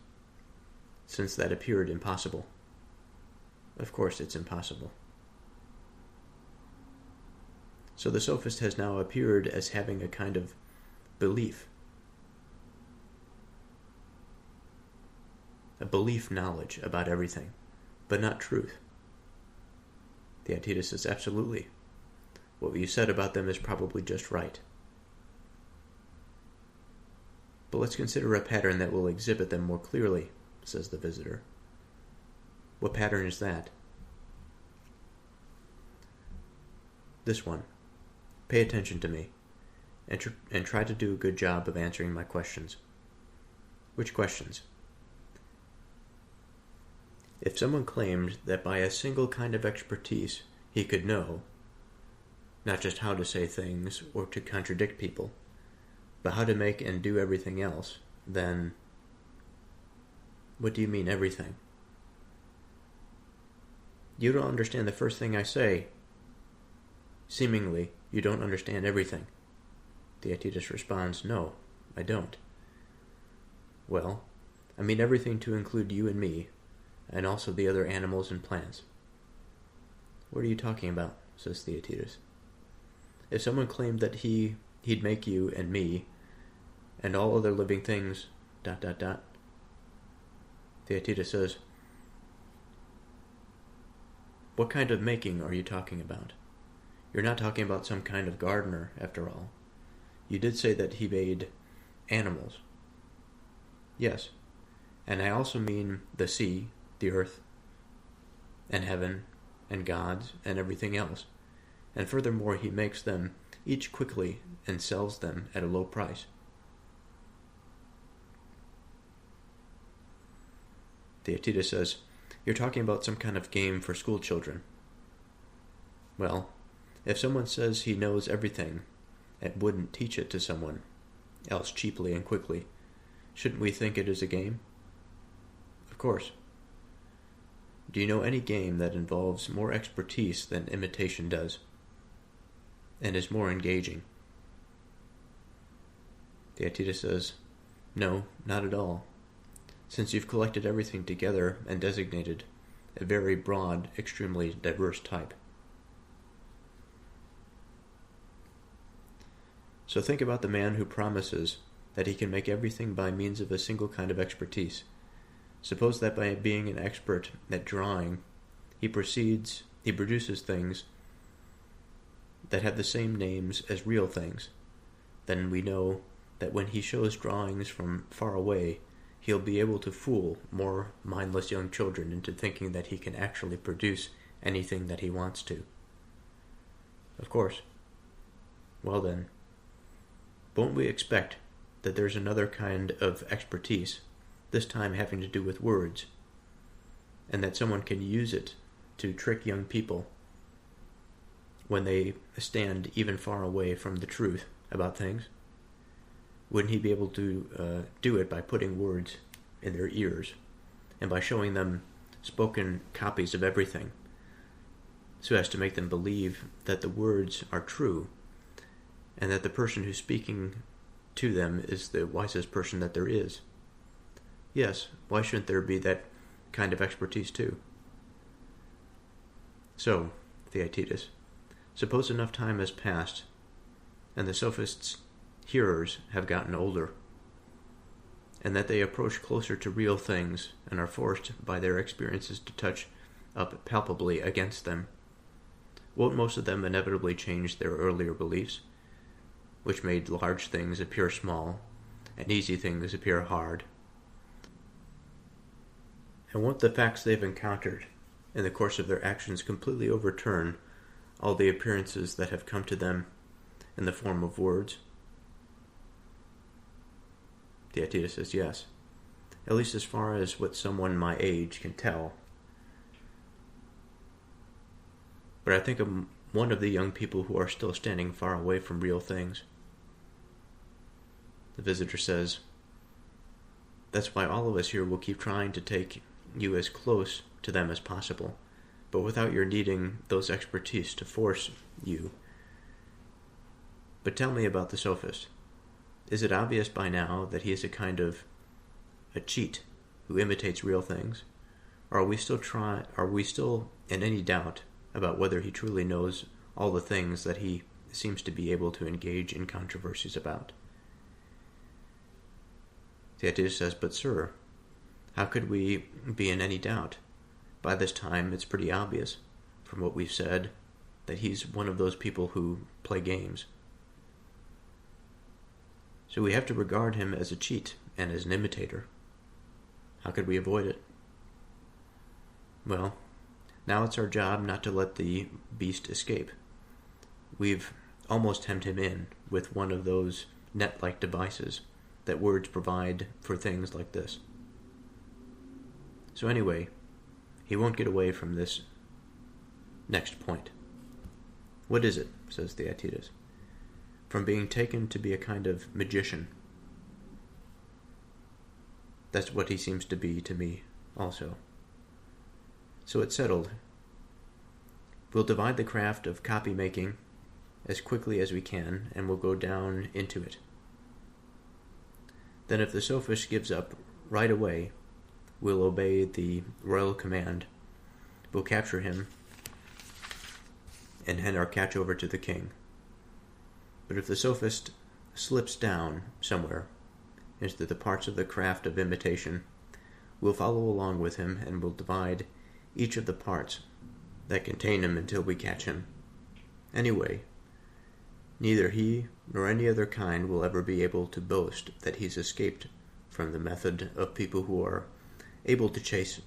since that appeared impossible. Of course it's impossible. So the sophist has now appeared as having a kind of belief, a belief knowledge about everything, but not truth. Theaetetus says, absolutely. What you said about them is probably just right. But let's consider a pattern that will exhibit them more clearly, says the visitor. What pattern is that? This one. Pay attention to me, and try to do a good job of answering my questions. Which questions? If someone claimed that by a single kind of expertise he could know, not just how to say things or to contradict people, but how to make and do everything else, then what do you mean everything? You don't understand the first thing I say. Seemingly, you don't understand everything. Theaetetus responds, no, I don't. Well, I mean everything to include you and me, and also the other animals and plants. What are you talking about? Says Theaetetus. If someone claimed that he'd make you and me, and all other living things, ... Theaetetus says, what kind of making are you talking about? You're not talking about some kind of gardener, after all. You did say that he made animals. Yes, and I also mean the sea, the earth, and heaven, and gods, and everything else. And furthermore, he makes them each quickly and sells them at a low price. Theaetetus says, you're talking about some kind of game for school children. Well, if someone says he knows everything and wouldn't teach it to someone else cheaply and quickly, shouldn't we think it is a game? Of course. Do you know any game that involves more expertise than imitation does, and is more engaging? Theaetetus says, no, not at all, since you've collected everything together and designated a very broad, extremely diverse type. So think about the man who promises that he can make everything by means of a single kind of expertise. Suppose that by being an expert at drawing, he produces things that have the same names as real things. Then we know that when he shows drawings from far away, he'll be able to fool more mindless young children into thinking that he can actually produce anything that he wants to. Of course. Well then, won't we expect that there's another kind of expertise, this time having to do with words, and that someone can use it to trick young people when they stand even far away from the truth about things? Wouldn't he be able to do it by putting words in their ears and by showing them spoken copies of everything so as to make them believe that the words are true and that the person who's speaking to them is the wisest person that there is? Yes, why shouldn't there be that kind of expertise too? So, Theaetetus, suppose enough time has passed and the sophist's hearers have gotten older, and that they approach closer to real things and are forced by their experiences to touch up palpably against them. Won't most of them inevitably change their earlier beliefs, which made large things appear small and easy things appear hard? And won't the facts they've encountered in the course of their actions completely overturn all the appearances that have come to them in the form of words? Theaetetus says yes, at least as far as what someone my age can tell. But I think I'm one of the young people who are still standing far away from real things. The visitor says, that's why all of us here will keep trying to take you as close to them as possible, but without your needing those expertise to force you. But tell me about the sophist. Is it obvious by now that he is a kind of a cheat who imitates real things? Or are we still in any doubt about whether he truly knows all the things that he seems to be able to engage in controversies about? Theaetetus says, "But sir, how could we be in any doubt? By this time it's pretty obvious, from what we've said, that he's one of those people who play games. So we have to regard him as a cheat and as an imitator. How could we avoid it? Well, now it's our job not to let the beast escape. We've almost hemmed him in with one of those net-like devices that words provide for things like this. So anyway, he won't get away from this next point. What is it, says Theaetetus? From being taken to be a kind of magician. That's what he seems to be to me also. So it's settled. We'll divide the craft of copy-making as quickly as we can, and we'll go down into it. Then if the Sophist gives up right away, we'll obey the royal command. We'll capture him and hand our catch over to the king. But if the Sophist slips down somewhere into the parts of the craft of imitation, we'll follow along with him and we'll divide each of the parts that contain him until we catch him. Anyway, neither he nor any other kind will ever be able to boast that he's escaped from the method of people who are able to chase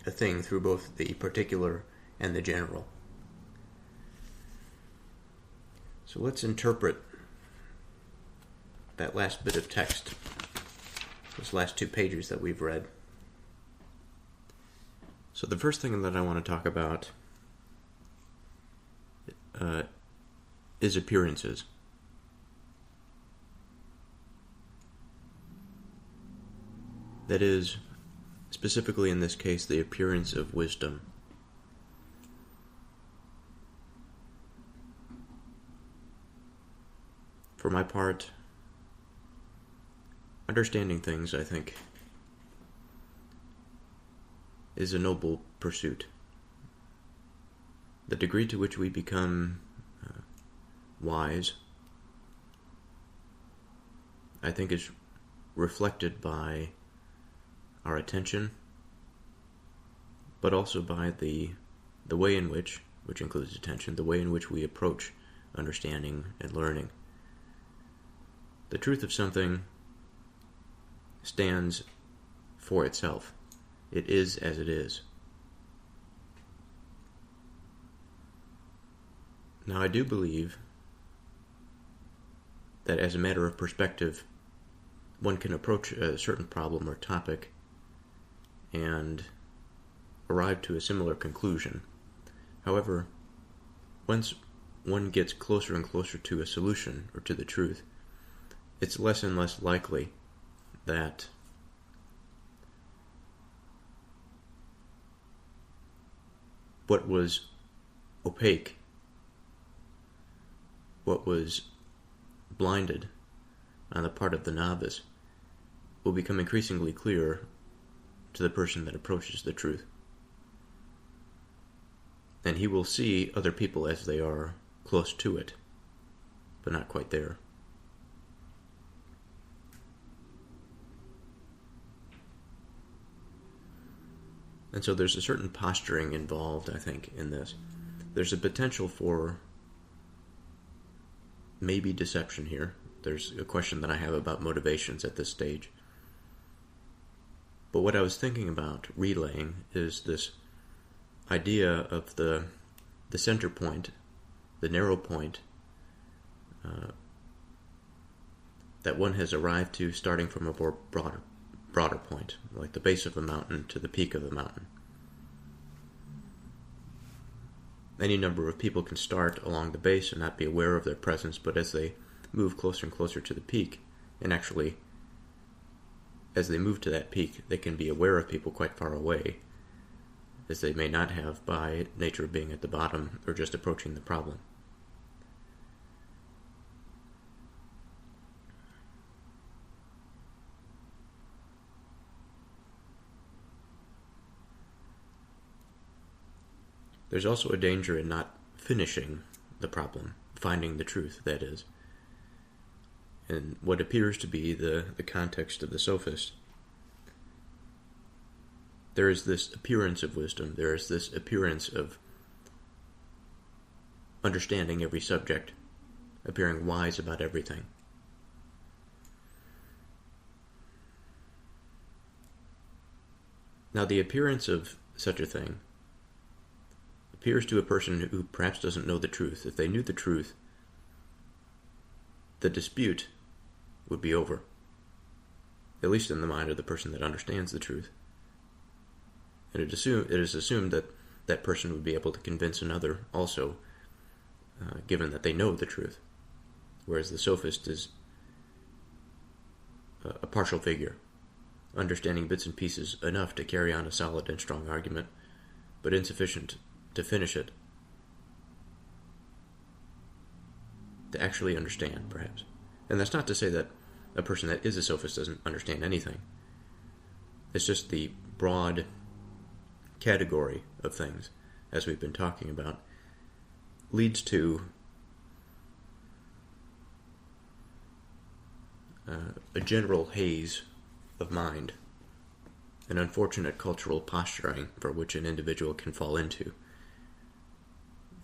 a thing through both the particular and the general. So let's interpret that last bit of text, those last 2 pages that we've read. So the first thing that I want to talk about is appearances. That is, specifically in this case, the appearance of wisdom. For my part, understanding things, I think, is a noble pursuit. The degree to which we become wise, I think, is reflected by our attention, but also by the way in which includes attention, the way in which we approach understanding and learning. The truth of something stands for itself. It is as it is. Now, I do believe that as a matter of perspective, one can approach a certain problem or topic and arrive to a similar conclusion. However, once one gets closer and closer to a solution or to the truth, it's less and less likely that what was opaque, what was blinded on the part of the novice, will become increasingly clear to the person that approaches the truth. And he will see other people as they are, close to it, but not quite there. And so there's a certain posturing involved, I think, in this. There's a potential for maybe deception here. There's a question that I have about motivations at this stage. But what I was thinking about relaying is this idea of the center point, the narrow point, that one has arrived to starting from a more broader point, like the base of a mountain to the peak of the mountain. Any number of people can start along the base and not be aware of their presence, but as they move closer and closer to the peak, and actually, as they move to that peak, they can be aware of people quite far away, as they may not have by nature of being at the bottom or just approaching the problem. there's also a danger in not finishing the problem, finding the truth, that is. And what appears to be the context of the Sophist, there is this appearance of wisdom, there is this appearance of understanding every subject, appearing wise about everything. Now, the appearance of such a thing appears to a person who perhaps doesn't know the truth. If they knew the truth, the dispute would be over, at least in the mind of the person that understands the truth. And it is assumed that that person would be able to convince another also, given that they know the truth, whereas the Sophist is a partial figure, understanding bits and pieces enough to carry on a solid and strong argument, but insufficient to finish it, to actually understand, perhaps. And that's not to say that a person that is a Sophist doesn't understand anything. It's just the broad category of things, as we've been talking about, leads to a general haze of mind, an unfortunate cultural posturing for which an individual can fall into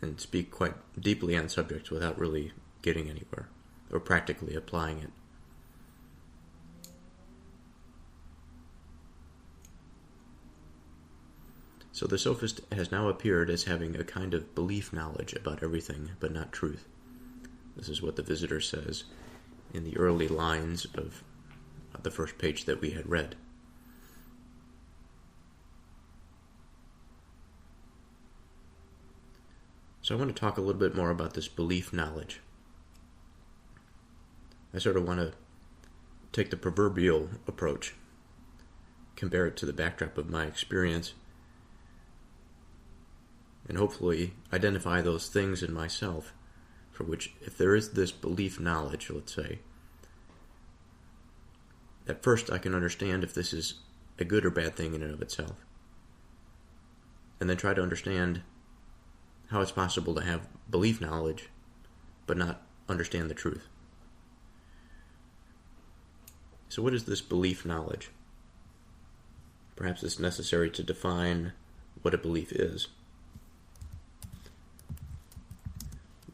and speak quite deeply on subjects without really getting anywhere or practically applying it. So the Sophist has now appeared as having a kind of belief knowledge about everything, but not truth. This is what the visitor says in the early lines of the first page that we had read. So I want to talk a little bit more about this belief knowledge. I sort of want to take the proverbial approach, compare it to the backdrop of my experience, and hopefully identify those things in myself for which, if there is this belief knowledge, let's say, at first I can understand if this is a good or bad thing in and of itself, and then try to understand how it's possible to have belief knowledge but not understand the truth. So what is this belief knowledge? Perhaps it's necessary to define what a belief is.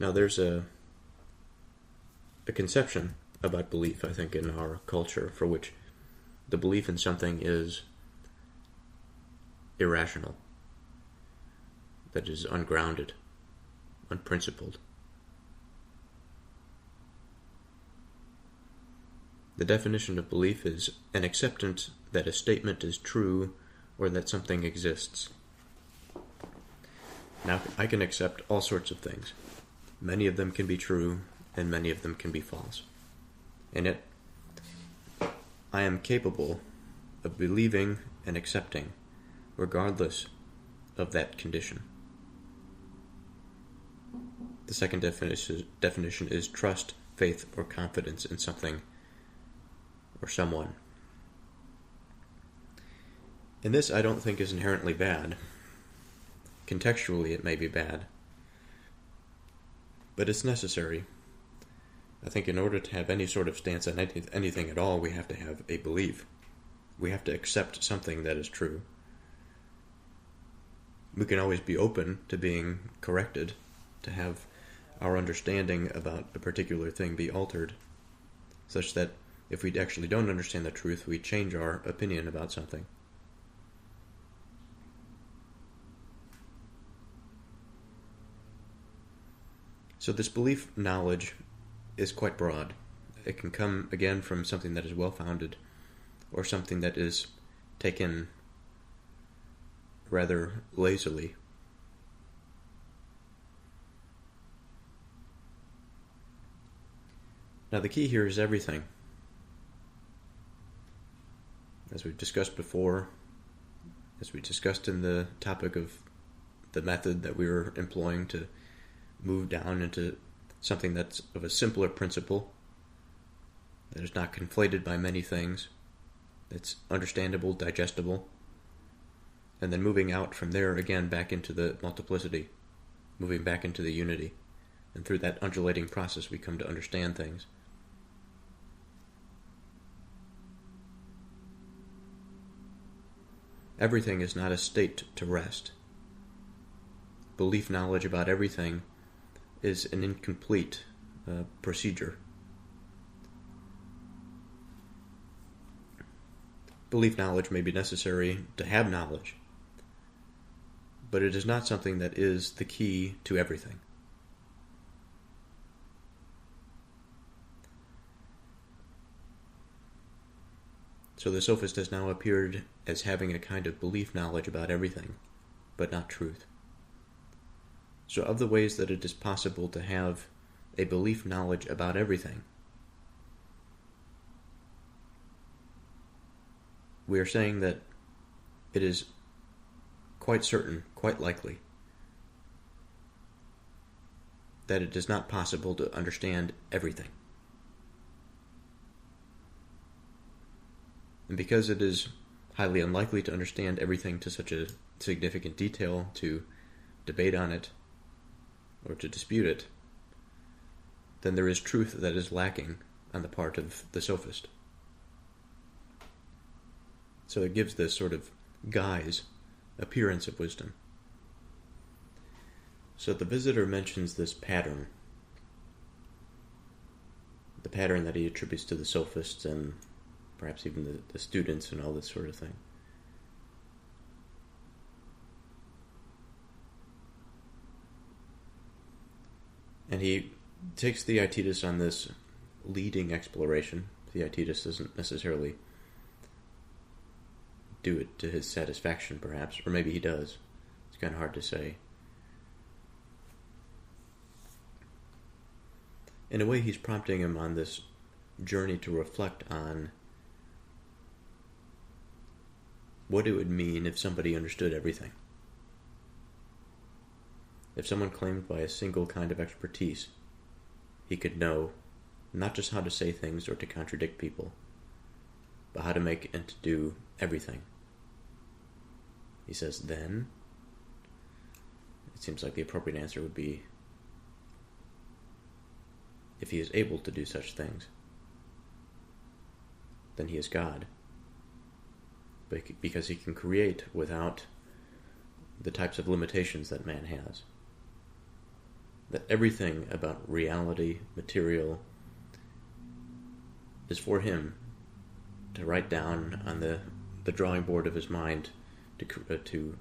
Now there's a conception about belief, I think, in our culture, for which the belief in something is irrational, that is ungrounded, unprincipled. The definition of belief is an acceptance that a statement is true or that something exists. Now, I can accept all sorts of things. Many of them can be true, and many of them can be false. And yet, I am capable of believing and accepting, regardless of that condition. The second definition is trust, faith, or confidence in something or someone. And this I don't think is inherently bad. Contextually it may be bad, but it's necessary. I think in order to have any sort of stance on anything at all, we have to have a belief. We have to accept something that is true. We can always be open to being corrected, to have our understanding about a particular thing be altered, such that if we actually don't understand the truth, we change our opinion about something. So this belief knowledge is quite broad. It can come, again, from something that is well-founded, or something that is taken rather lazily. Now the key here is everything. As we've discussed before, as we discussed in the topic of the method that we were employing to move down into something that's of a simpler principle, that is not conflated by many things, that's understandable, digestible, and then moving out from there again back into the multiplicity, moving back into the unity. And through that undulating process we come to understand things. Everything is not a state to rest. Belief knowledge about everything is an incomplete procedure. Belief knowledge may be necessary to have knowledge, but it is not something that is the key to everything. So the Sophist has now appeared as having a kind of belief knowledge about everything, but not truth. So of the ways that it is possible to have a belief knowledge about everything, we are saying that it is quite certain, quite likely, that it is not possible to understand everything. And because it is highly unlikely to understand everything to such a significant detail, to debate on it, or to dispute it, then there is truth that is lacking on the part of the Sophist. So it gives this sort of guise, appearance of wisdom. So the visitor mentions this pattern, the pattern that he attributes to the Sophists and perhaps even the students and all this sort of thing. And he takes Theaetetus on this leading exploration. Theaetetus doesn't necessarily do it to his satisfaction, perhaps, or maybe he does. It's kind of hard to say. In a way, he's prompting him on this journey to reflect on what it would mean if somebody understood everything. If someone claimed by a single kind of expertise, he could know not just how to say things or to contradict people, but how to make and to do everything. He says, then, it seems like the appropriate answer would be, if he is able to do such things, then he is God. Because he can create without the types of limitations that man has. That everything about reality, material, is for him to write down on the drawing board of his mind to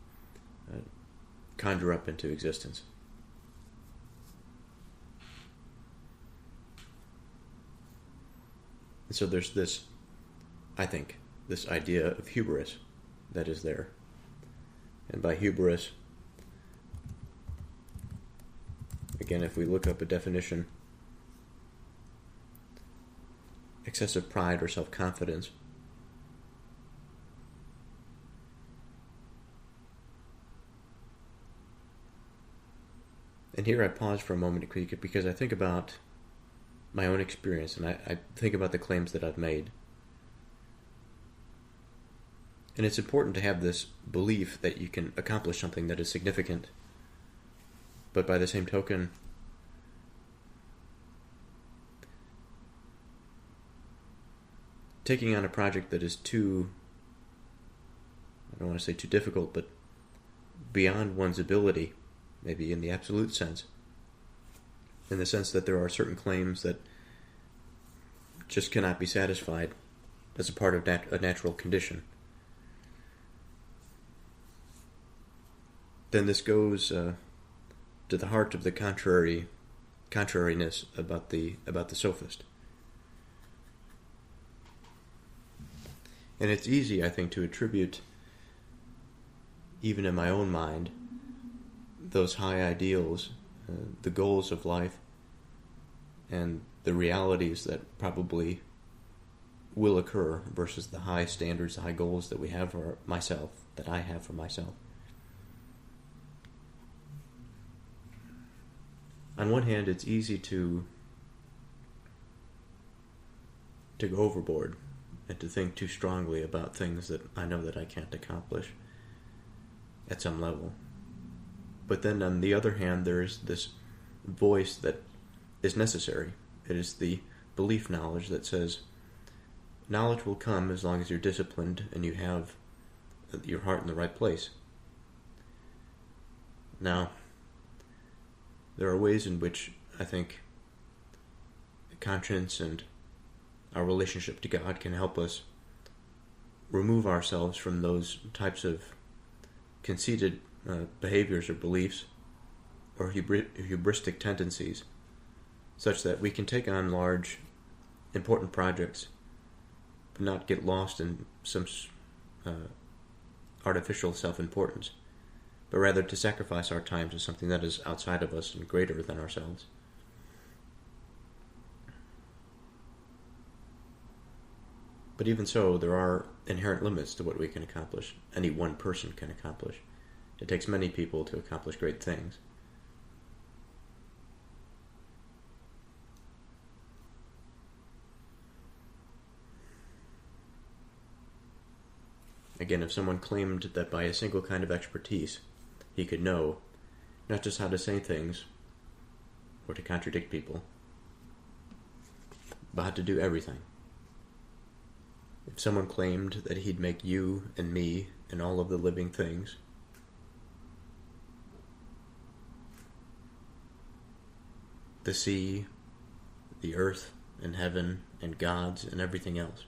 conjure up into existence. And so there's this, I think, this idea of hubris that is there. And by hubris, again, if we look up a definition, excessive pride or self-confidence. And here I pause for a moment because I think about my own experience, and I think about the claims that I've made. And it's important to have this belief that you can accomplish something that is significant. But by the same token, taking on a project that is too, I don't want to say too difficult, but beyond one's ability, maybe in the absolute sense, in the sense that there are certain claims that just cannot be satisfied as a part of a natural condition. Then this goes to the heart of the contrariness about the Sophist. And it's easy, I think, to attribute, even in my own mind, those high ideals, the goals of life, and the realities that probably will occur versus the high standards, the high goals that we have for myself, that I have for myself. On one hand, it's easy to go overboard and to think too strongly about things that I know that I can't accomplish. at some level. But then on the other hand, there is this voice that is necessary. It is the belief knowledge that says, knowledge will come as long as you're disciplined and you have your heart in the right place. Now, there are ways in which I think conscience and our relationship to God can help us remove ourselves from those types of conceited behaviors or beliefs or hubristic tendencies, such that we can take on large, important projects, but not get lost in some artificial self-importance, but rather to sacrifice our time to something that is outside of us and greater than ourselves. But even so, there are inherent limits to what we can accomplish. Any one person can accomplish. It takes many people to accomplish great things. Again, if someone claimed that by a single kind of expertise he could know not just how to say things or to contradict people, but how to do everything. If someone claimed that he'd make you and me and all of the living things, the sea, the earth, and heaven, and gods, and everything else.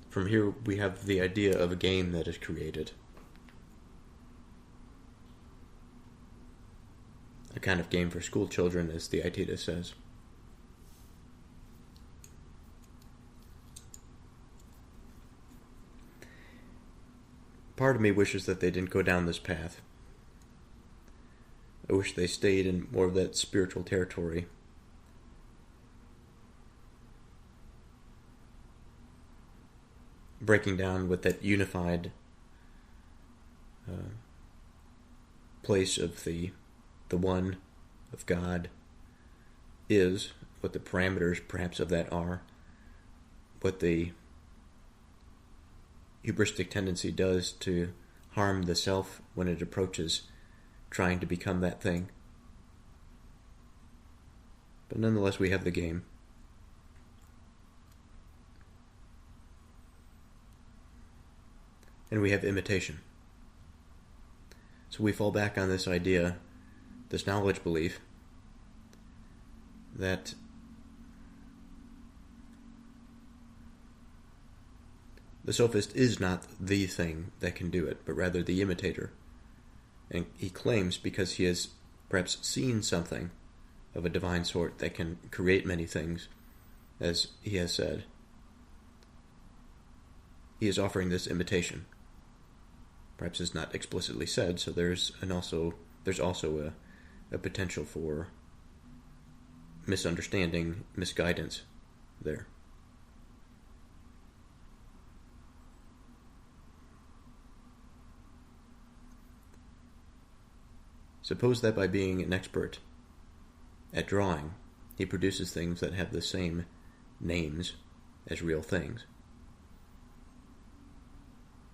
From here we have the idea of a game that is created. A kind of game for school children, as Theaetetus says. Part of me wishes that they didn't go down this path. I wish they stayed in more of that spiritual territory. Breaking down what that unified place of the one, of God, is, what the parameters perhaps of that are, what the hubristic tendency does to harm the self when it approaches trying to become that thing. But nonetheless, we have the game. And we have imitation. So we fall back on this idea, this knowledge belief, that the sophist is not the thing that can do it, but rather the imitator. And he claims, because he has perhaps seen something of a divine sort that can create many things, as he has said, he is offering this imitation. Perhaps it's not explicitly said, so there's also a potential for misunderstanding, misguidance there. Suppose that by being an expert at drawing, he produces things that have the same names as real things.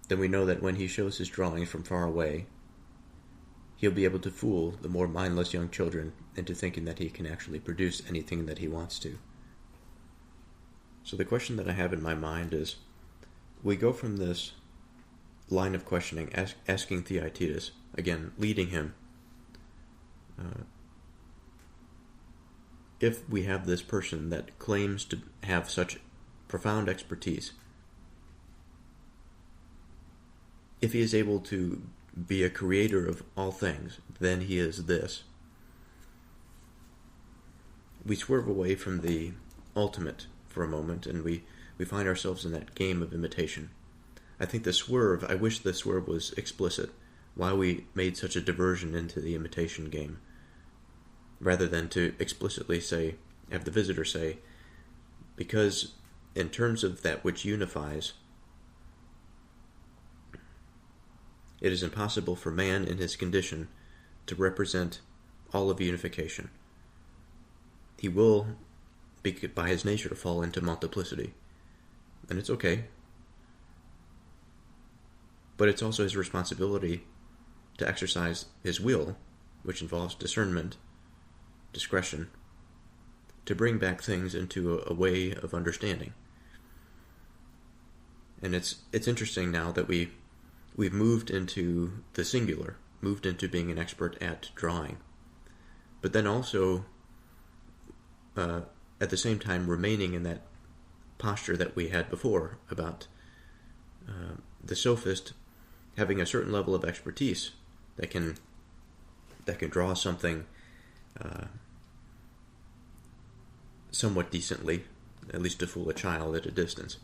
Then we know that when he shows his drawings from far away, he'll be able to fool the more mindless young children into thinking that he can actually produce anything that he wants to. So the question that I have in my mind is, we go from this line of questioning, asking Theaetetus, again, leading him, if we have this person that claims to have such profound expertise, if he is able to be a creator of all things, then he is this. We swerve away from the ultimate for a moment, and we find ourselves in that game of imitation. I think I wish the swerve was explicit, why we made such a diversion into the imitation game, rather than to explicitly say, have the visitor say, because in terms of that which unifies, it is impossible for man in his condition to represent all of unification. He will, by his nature, fall into multiplicity. And it's okay. But it's also his responsibility to exercise his will, which involves discernment, discretion, to bring back things into a way of understanding. And it's interesting now that we've moved into the singular, moved into being an expert at drawing, but then also at the same time remaining in that posture that we had before about the sophist having a certain level of expertise that can draw something somewhat decently, at least to fool a child at a distance.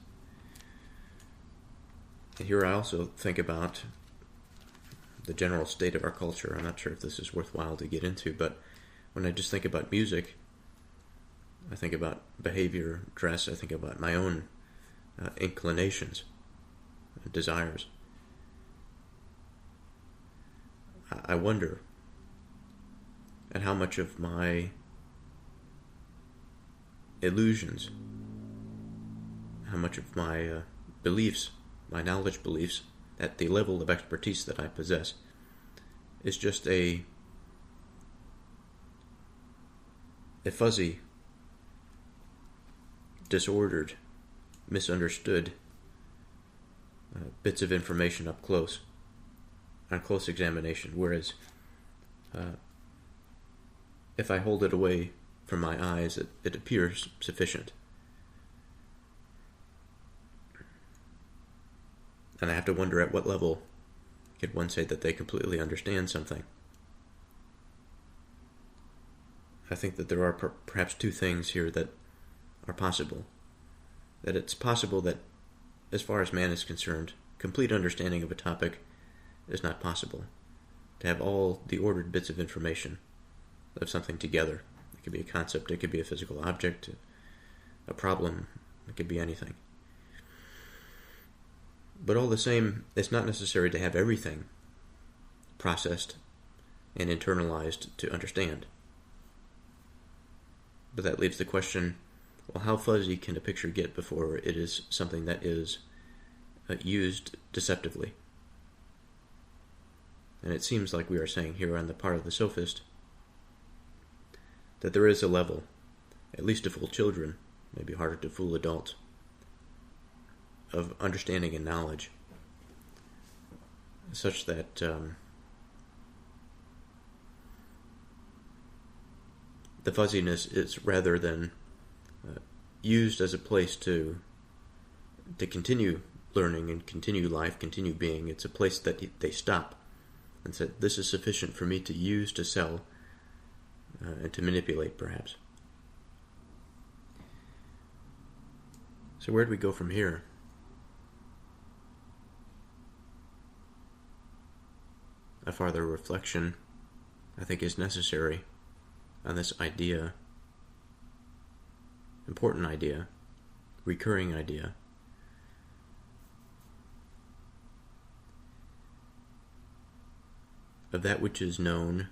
And here I also think about the general state of our culture. I'm not sure if this is worthwhile to get into, but when I just think about music, I think about behavior, dress, I think about my own inclinations, desires. I wonder at how much of my illusions, how much of my beliefs, my knowledge beliefs, at the level of expertise that I possess, is just a fuzzy, disordered, misunderstood bits of information up close, on close examination, whereas if I hold it away from my eyes, it appears sufficient. And I have to wonder at what level can one say that they completely understand something. I think that there are perhaps two things here that are possible. That it's possible that, as far as man is concerned, complete understanding of a topic is not possible. To have all the ordered bits of information of something together. It could be a concept, it could be a physical object, a problem, it could be anything. But all the same, it's not necessary to have everything processed and internalized to understand. But that leaves the question, well, how fuzzy can a picture get before it is something that is used deceptively? And it seems like we are saying here on the part of the sophist that there is a level, at least to fool children, maybe harder to fool adults, of understanding and knowledge, such that the fuzziness is rather than used as a place to continue learning and continue life, continue being. It's a place that they stop and said, this is sufficient for me to use, to sell, and to manipulate, perhaps. So where do we go from here? A farther reflection, I think, is necessary on this idea, important idea, recurring idea, of that which is known,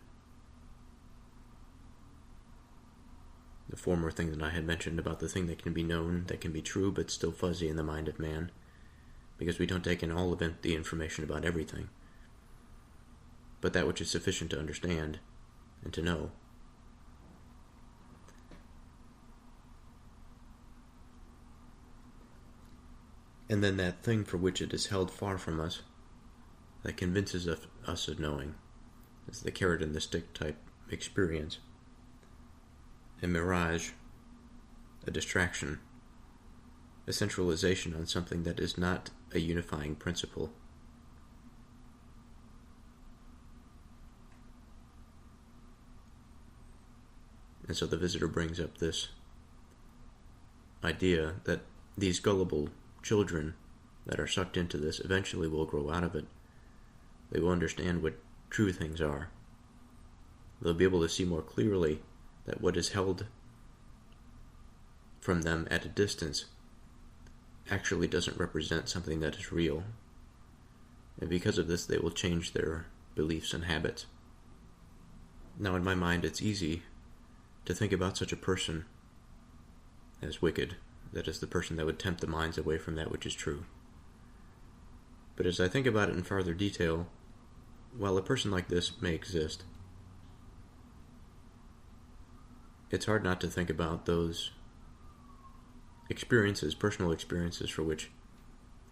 the former thing that I had mentioned about the thing that can be known, that can be true, but still fuzzy in the mind of man, because we don't take in all of the information about everything, but that which is sufficient to understand and to know. And then that thing for which it is held far from us, that convinces us of knowing, is the carrot and the stick type experience. A mirage, a distraction, a centralization on something that is not a unifying principle. And so the visitor brings up this idea that these gullible children that are sucked into this eventually will grow out of it. They will understand what true things are. They'll be able to see more clearly that what is held from them at a distance actually doesn't represent something that is real. And because of this, they will change their beliefs and habits. Now, in my mind, it's easy to think about such a person as wicked, that is, the person that would tempt the minds away from that which is true. But as I think about it in farther detail, while a person like this may exist, it's hard not to think about those experiences, personal experiences for which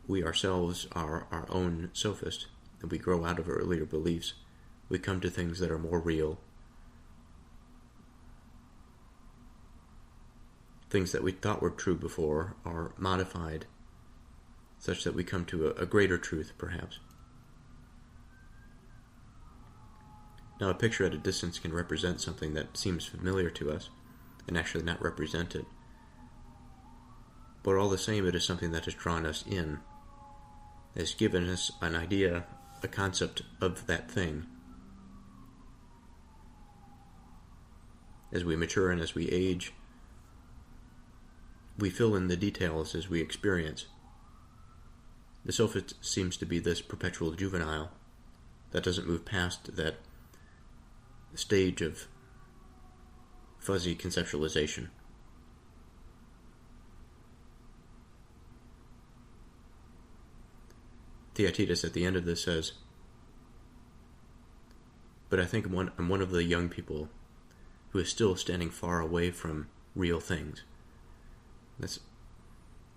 we ourselves are our own sophist, and we grow out of earlier beliefs. We come to things that are more real, things that we thought were true before are modified such that we come to a greater truth, perhaps. Now, a picture at a distance can represent something that seems familiar to us, and actually not represent it. But all the same, it is something that has drawn us in, has given us an idea, a concept of that thing. As we mature and as we age, we fill in the details as we experience. The sophist seems to be this perpetual juvenile that doesn't move past that stage of fuzzy conceptualization. Theaetetus at the end of this says, "But I think I'm one of the young people who is still standing far away from real things." That's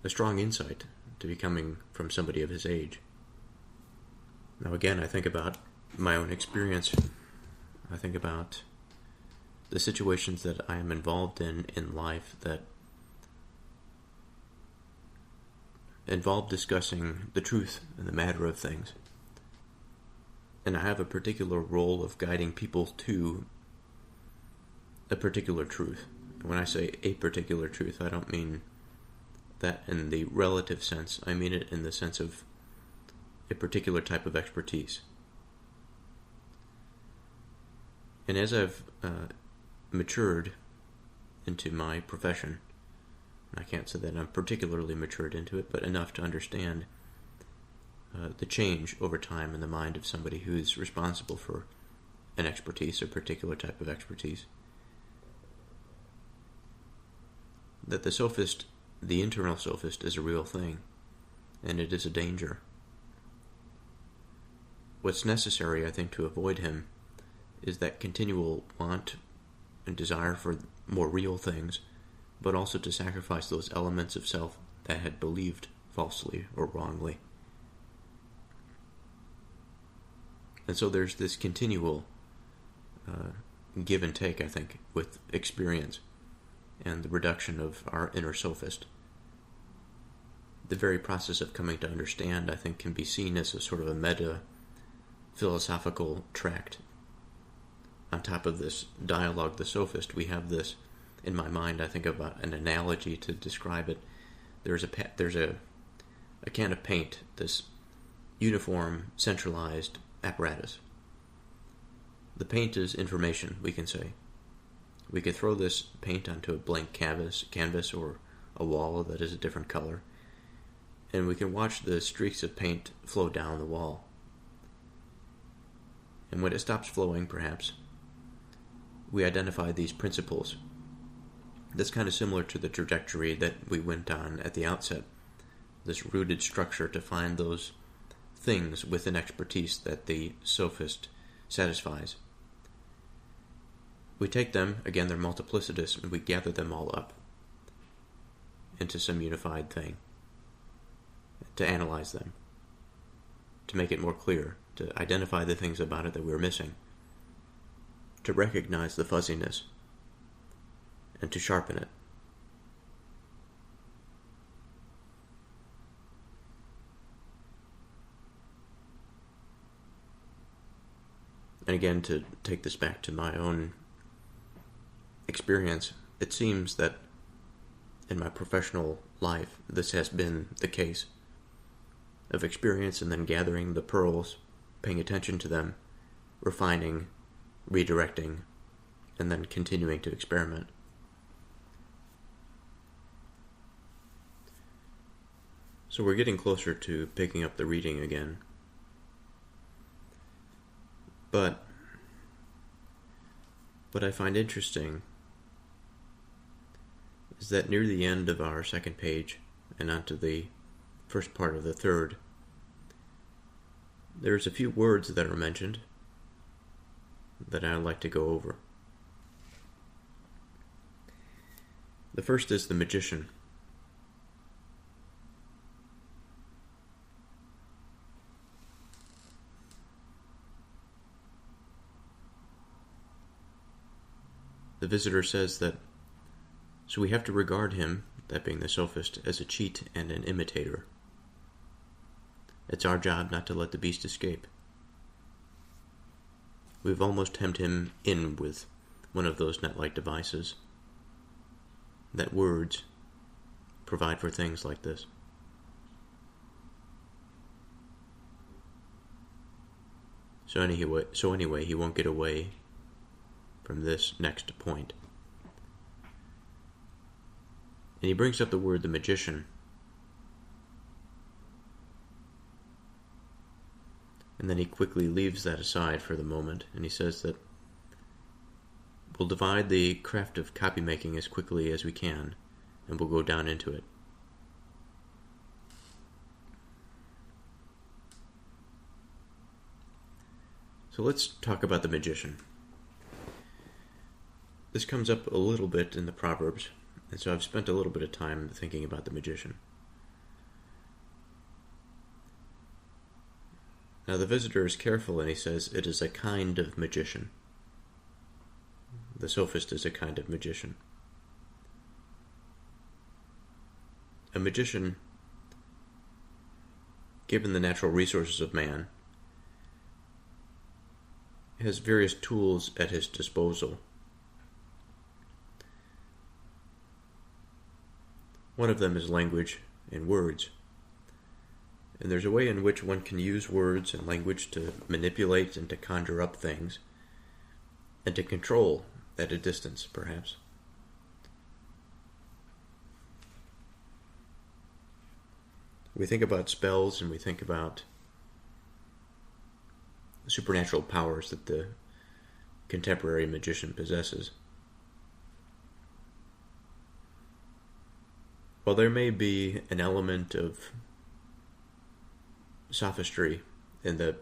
a strong insight to be coming from somebody of his age. Now again, I think about my own experience. I think about the situations that I am involved in life that involve discussing the truth and the matter of things. And I have a particular role of guiding people to a particular truth. When I say a particular truth, I don't mean that in the relative sense. I mean it in the sense of a particular type of expertise. And as I've matured into my profession, I can't say that I'm particularly matured into it, but enough to understand the change over time in the mind of somebody who's responsible for an expertise, a particular type of expertise. That the sophist, the internal sophist, is a real thing, and it is a danger. What's necessary, I think, to avoid him is that continual want and desire for more real things, but also to sacrifice those elements of self that had believed falsely or wrongly. And so there's this continual give and take, I think, with experience and the reduction of our inner sophist. The very process of coming to understand, I think, can be seen as a sort of a meta-philosophical tract. On top of this dialogue, the sophist, we have this, in my mind, I think about an analogy to describe it. There's a can of paint, this uniform, centralized apparatus. The paint is information, we can say. We could throw this paint onto a blank canvas or a wall that is a different color, and we can watch the streaks of paint flow down the wall. And when it stops flowing, perhaps, we identify these principles. That's kind of similar to the trajectory that we went on at the outset, this rooted structure to find those things within expertise that the sophist satisfies. We take them, again, they're multiplicitous, and we gather them all up into some unified thing, to analyze them, to make it more clear, to identify the things about it that we're missing, to recognize the fuzziness, and to sharpen it. And again, to take this back to my own experience, it seems that in my professional life, this has been the case of experience and then gathering the pearls, paying attention to them, refining, redirecting, and then continuing to experiment. So we're getting closer to picking up the reading again. But what I find interesting is that near the end of our second page and onto the first part of the third, There's a few words that are mentioned that I'd like to go over. The first is the magician. The visitor says that, so we have to regard him, that being the sophist, as a cheat and an imitator. It's our job not to let the beast escape. We've almost hemmed him in with one of those net-like devices, that words provide for things like this. So anyway, he won't get away from this next point. And he brings up the word the magician. And then he quickly leaves that aside for the moment, and he says that we'll divide the craft of copymaking as quickly as we can, and we'll go down into it. So let's talk about the magician. This comes up a little bit in the Proverbs, and so I've spent a little bit of time thinking about the magician. Now the visitor is careful, and he says it is a kind of magician. The sophist is a kind of magician. A magician, given the natural resources of man, has various tools at his disposal. One of them is language and words. And there's a way in which one can use words and language to manipulate and to conjure up things, and to control at a distance, perhaps. We think about spells, and we think about supernatural powers that the contemporary magician possesses. While there may be an element of sophistry in the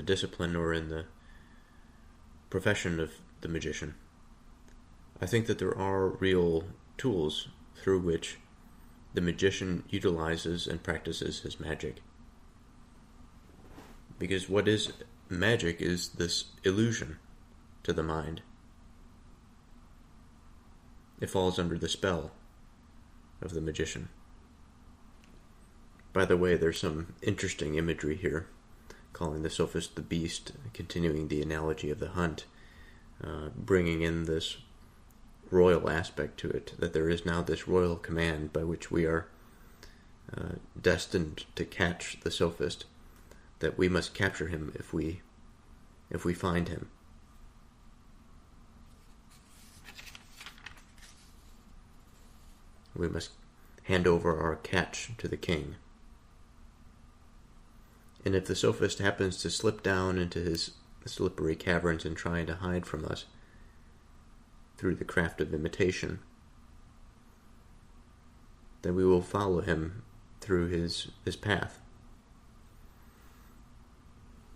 discipline or in the profession of the magician, I think that there are real tools through which the magician utilizes and practices his magic. Because what is magic is this illusion to the mind. It falls under the spell of the magician. By the way, there's some interesting imagery here, calling the sophist the beast, continuing the analogy of the hunt, bringing in this royal aspect to it, that there is now this royal command by which we are destined to catch the sophist, that we must capture him if we find him. We must hand over our catch to the king. And if the sophist happens to slip down into his slippery caverns and try to hide from us through the craft of imitation, then we will follow him through his path.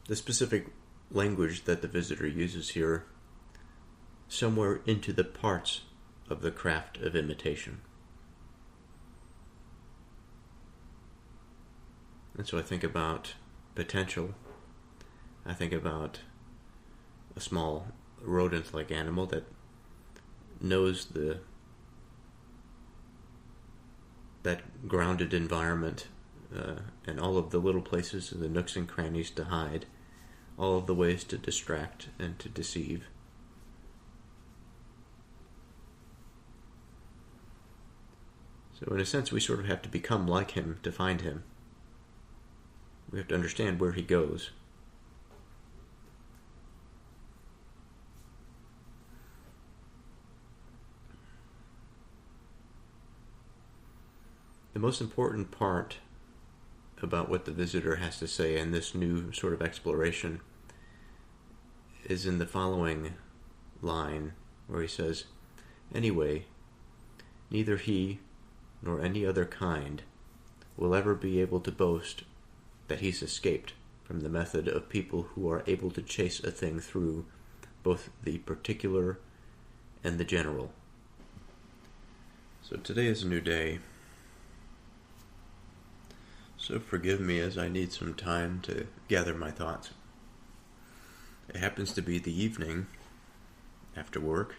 The specific language that the visitor uses here, somewhere into the parts of the craft of imitation. And so I think about potential. I think about a small rodent-like animal that knows that grounded environment and all of the little places and the nooks and crannies to hide, all of the ways to distract and to deceive. So in a sense, we sort of have to become like him to find him. We have to understand where he goes. The most important part about what the visitor has to say in this new sort of exploration is in the following line, where he says, "Anyway, neither he nor any other kind will ever be able to boast that he's escaped from the method of people who are able to chase a thing through both the particular and the general. So today is a new day. So forgive me as I need some time to gather my thoughts. It happens to be the evening after work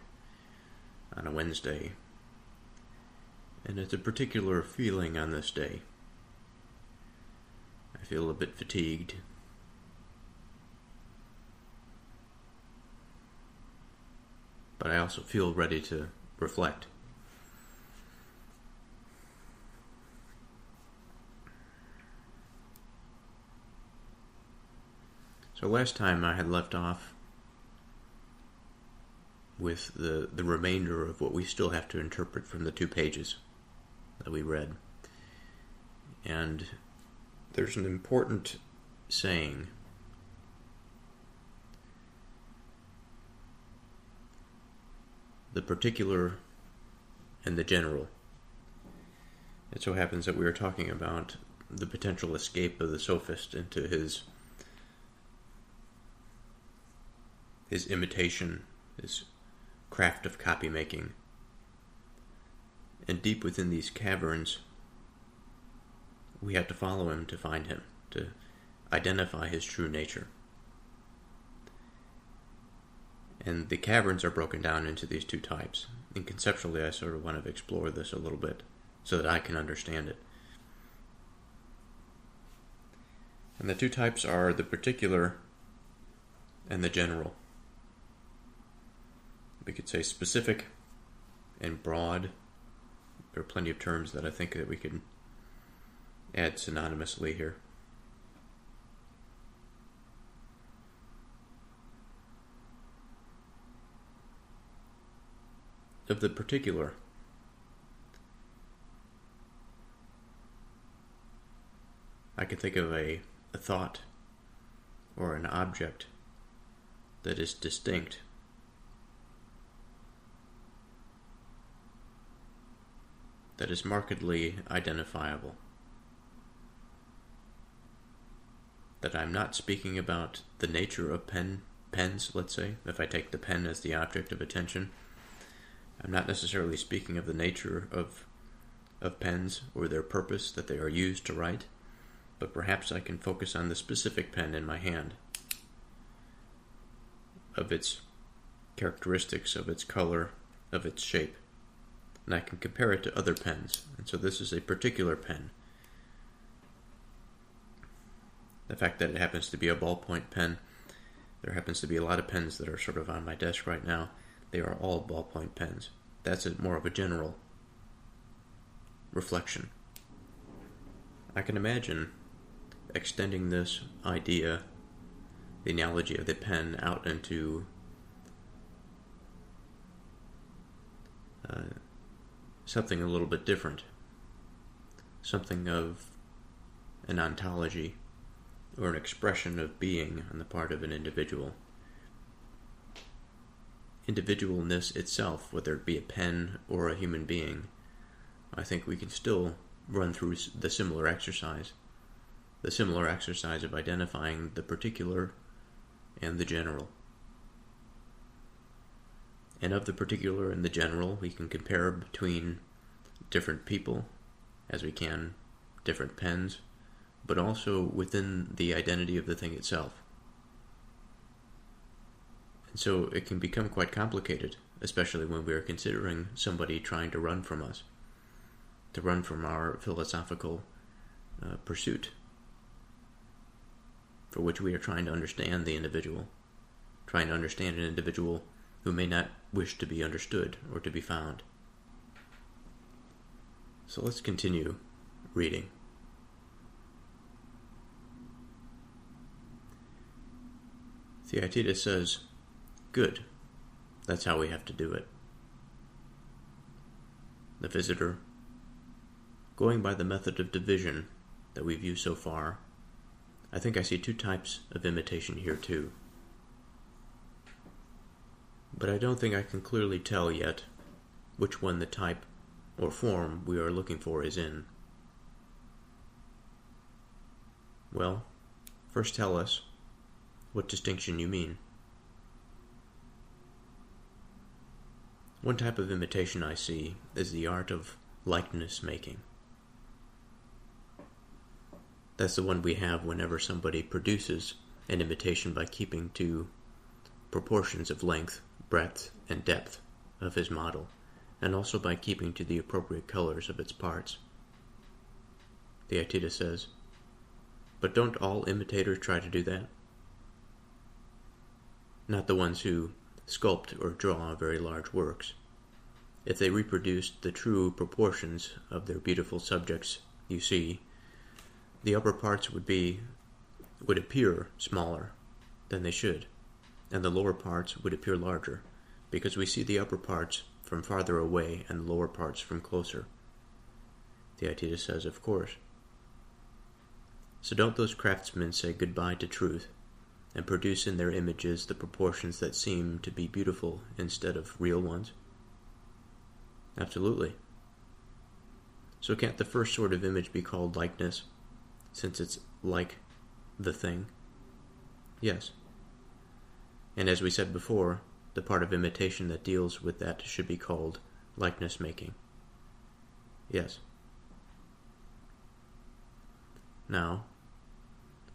on a Wednesday, and it's a particular feeling on this day. I feel a bit fatigued. But I also feel ready to reflect. So last time I had left off with the remainder of what we still have to interpret from the 2 pages that we read. And there's an important saying. The particular and the general. It so happens that we were talking about the potential escape of the Sophist into his imitation, his craft of copy making. And deep within these caverns, we have to follow him to find him, to identify his true nature. And the caverns are broken down into these 2 types. And conceptually, I sort of want to explore this a little bit so that I can understand it. And the 2 types are the particular and the general. We could say specific and broad. There are plenty of terms that I think that we can add synonymously here. Of the particular, I can think of a thought or an object that is distinct, that is markedly identifiable, that I'm not speaking about the nature of pens, let's say, if I take the pen as the object of attention. I'm not necessarily speaking of the nature of pens or their purpose that they are used to write, but perhaps I can focus on the specific pen in my hand, of its characteristics, of its color, of its shape, and I can compare it to other pens. And so this is a particular pen. The fact that it happens to be a ballpoint pen, there happens to be a lot of pens that are sort of on my desk right now. They are all ballpoint pens. That's more of a general reflection. I can imagine extending this idea, the analogy of the pen, out into something a little bit different. Something of an ontology or an expression of being on the part of an individual. Individualness itself, whether it be a pen or a human being, I think we can still run through the similar exercise of identifying the particular and the general. And of the particular and the general, we can compare between different people, as we can different pens, but also within the identity of the thing itself. And so it can become quite complicated, especially when we are considering somebody trying to run from us, to run from our philosophical pursuit, for which we are trying to understand the individual, trying to understand an individual who may not wish to be understood or to be found. So let's continue reading. Theaetetus says, "Good, that's how we have to do it." The visitor, going by the method of division that we've used so far, I think I see 2 types of imitation here too. But I don't think I can clearly tell yet which one the type or form we are looking for is in. Well, first tell us what distinction you mean. One type of imitation I see is the art of likeness making. That's the one we have whenever somebody produces an imitation by keeping to proportions of length, breadth, and depth of his model, and also by keeping to the appropriate colors of its parts. Theaetetus says, but don't all imitators try to do that? Not the ones who sculpt or draw very large works. If they reproduced the true proportions of their beautiful subjects, you see, the upper parts would appear smaller than they should, and the lower parts would appear larger, because we see the upper parts from farther away and the lower parts from closer. Theaetetus says, of course. So don't those craftsmen say goodbye to truth, and produce in their images the proportions that seem to be beautiful instead of real ones? Absolutely. So can't the first sort of image be called likeness, since it's like the thing? Yes. And as we said before, the part of imitation that deals with that should be called likeness making. Yes. Now,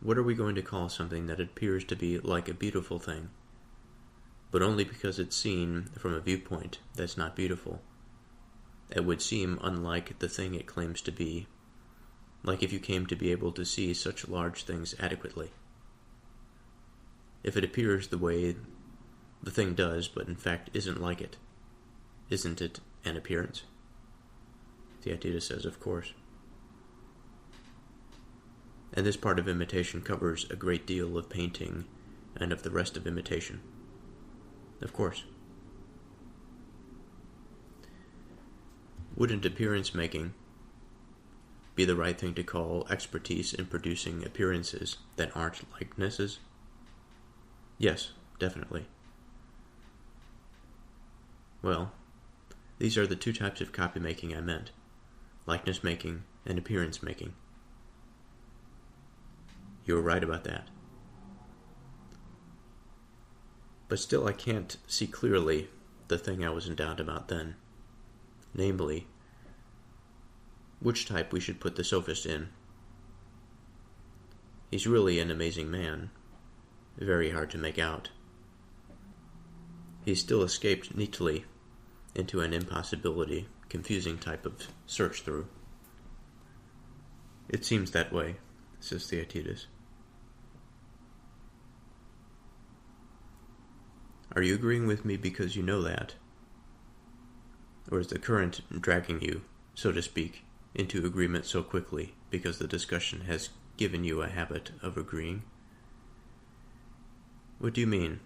what are we going to call something that appears to be like a beautiful thing, but only because it's seen from a viewpoint that's not beautiful? It would seem unlike the thing it claims to be, like if you came to be able to see such large things adequately. If it appears the way the thing does, but in fact isn't like it, isn't it an appearance? Theaetetus says, of course. And this part of imitation covers a great deal of painting and of the rest of imitation. Of course. Wouldn't appearance making be the right thing to call expertise in producing appearances that aren't likenesses? Yes, definitely. Well, these are the two types of copy making I meant: likeness making and appearance making. You were right about that. But still I can't see clearly the thing I was in doubt about then, namely, which type we should put the Sophist in. He's really an amazing man, very hard to make out. He's still escaped neatly into an impossibility, confusing type of search-through. It seems that way, says Theaetetus. Are you agreeing with me because you know that? Or is the current dragging you, so to speak, into agreement so quickly because the discussion has given you a habit of agreeing? What do you mean?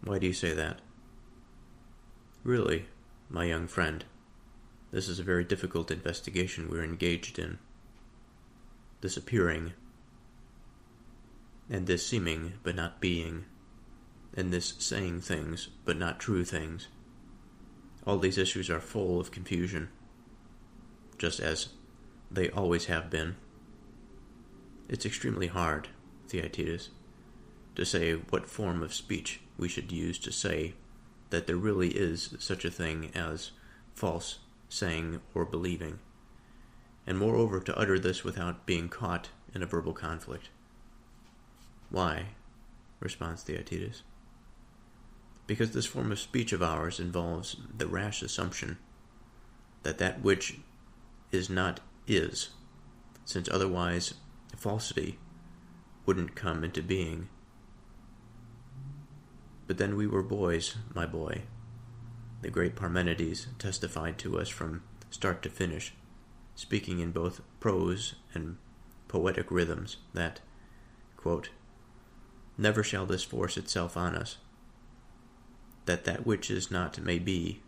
Why do you say that? Really, my young friend, this is a very difficult investigation we're engaged in. This appearing, and this seeming but not being, and this saying things but not true things. All these issues are full of confusion, just as they always have been. It's extremely hard, Theaetetus, to say what form of speech we should use to say that there really is such a thing as false saying or believing, and moreover to utter this without being caught in a verbal conflict. Why? Responds Theaetetus. Because this form of speech of ours involves the rash assumption that that which is not is, since otherwise falsity wouldn't come into being. But then we were boys, my boy. The great Parmenides testified to us from start to finish, speaking in both prose and poetic rhythms, that, quote, never shall this force itself on us, that that which is not may be.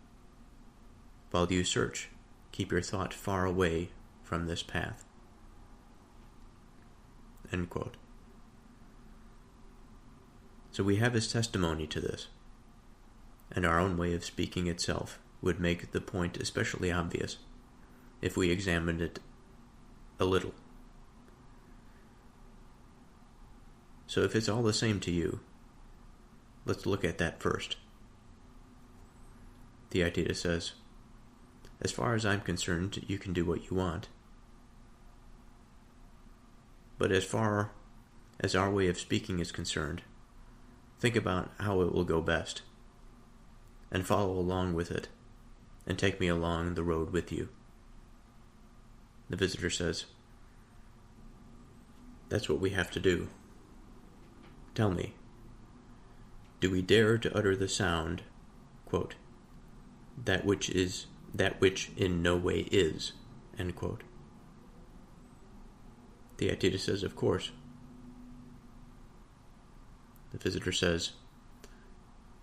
While you search, keep your thought far away from this path. End quote. So we have his testimony to this, and our own way of speaking itself would make the point especially obvious if we examined it a little. So if it's all the same to you, let's look at that first. Theaetetus says, as far as I'm concerned, you can do what you want. But as far as our way of speaking is concerned, think about how it will go best, and follow along with it, and take me along the road with you. The visitor says, that's what we have to do. Tell me, do we dare to utter the sound, quote, that which in no way is, end quote? Theaetetus says, of course. The visitor says,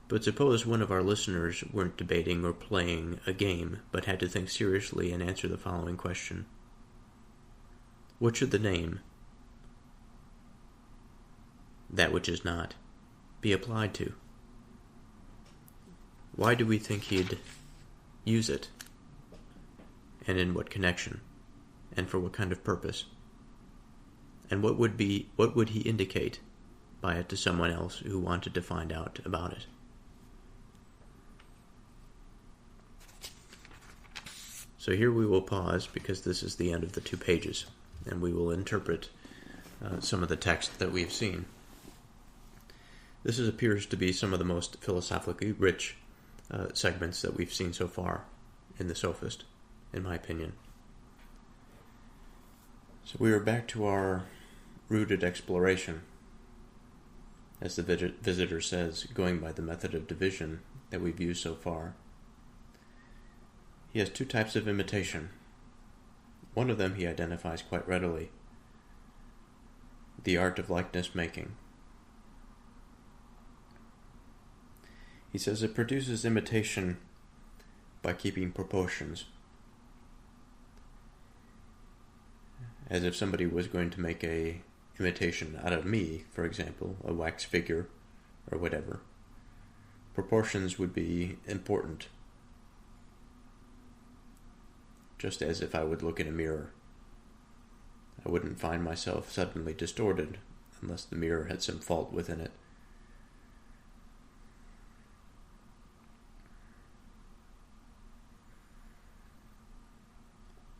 but suppose one of our listeners weren't debating or playing a game, but had to think seriously and answer the following question. What should the name, that which is not, be applied to? Why do we think he'd use it? And in what connection? And for what kind of purpose? And what would he indicate by it to someone else who wanted to find out about it? So here we will pause, because this is the end of the 2 pages, and we will interpret some of the text that we've seen. This appears to be some of the most philosophically rich segments that we've seen so far in the Sophist, in my opinion. So we are back to our rooted exploration, as the visitor says, going by the method of division that we've used so far. He has 2 types of imitation. One of them he identifies quite readily: the art of likeness making. He says it produces imitation by keeping proportions. As if somebody was going to make a imitation out of me, for example, a wax figure or whatever. Proportions would be important. Just as if I would look in a mirror. I wouldn't find myself suddenly distorted unless the mirror had some fault within it.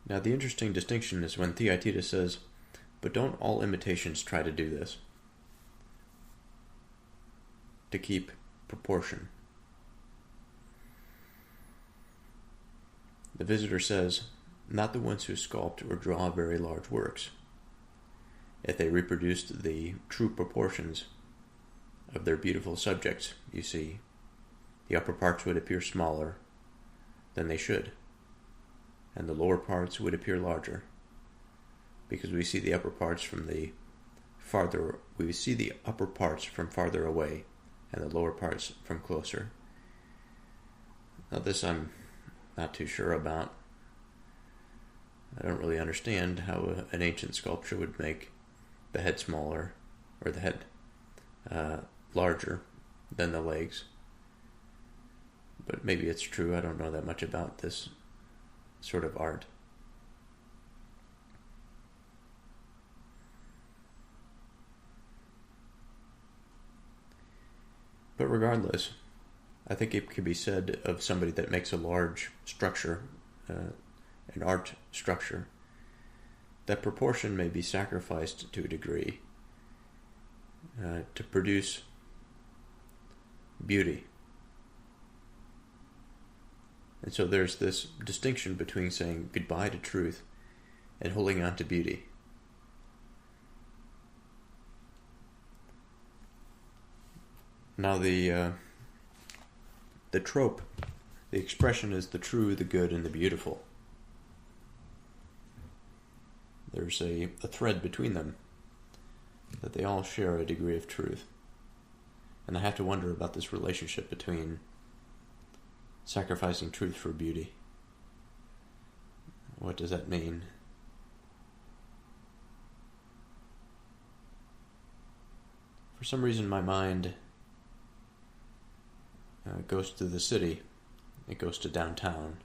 Now the interesting distinction is when Theaetetus says, but don't all imitations try to do this? To keep proportion. The visitor says, not the ones who sculpt or draw very large works. If they reproduced the true proportions of their beautiful subjects, you see, the upper parts would appear smaller than they should, and the lower parts would appear larger, because we see the upper parts from farther away, and the lower parts from closer. Now this I'm not too sure about. I don't really understand how an ancient sculpture would make the head smaller, or the head larger than the legs. But maybe it's true. I don't know that much about this sort of art. But regardless, I think it could be said of somebody that makes a large structure, an art structure, that proportion may be sacrificed to a degree to produce beauty. And so there's this distinction between saying goodbye to truth and holding on to beauty. Now the trope, the expression is the true, the good, and the beautiful. There's a thread between them, that they all share a degree of truth. And I have to wonder about this relationship between sacrificing truth for beauty. What does that mean? For some reason my mind goes to the city. It goes to downtown.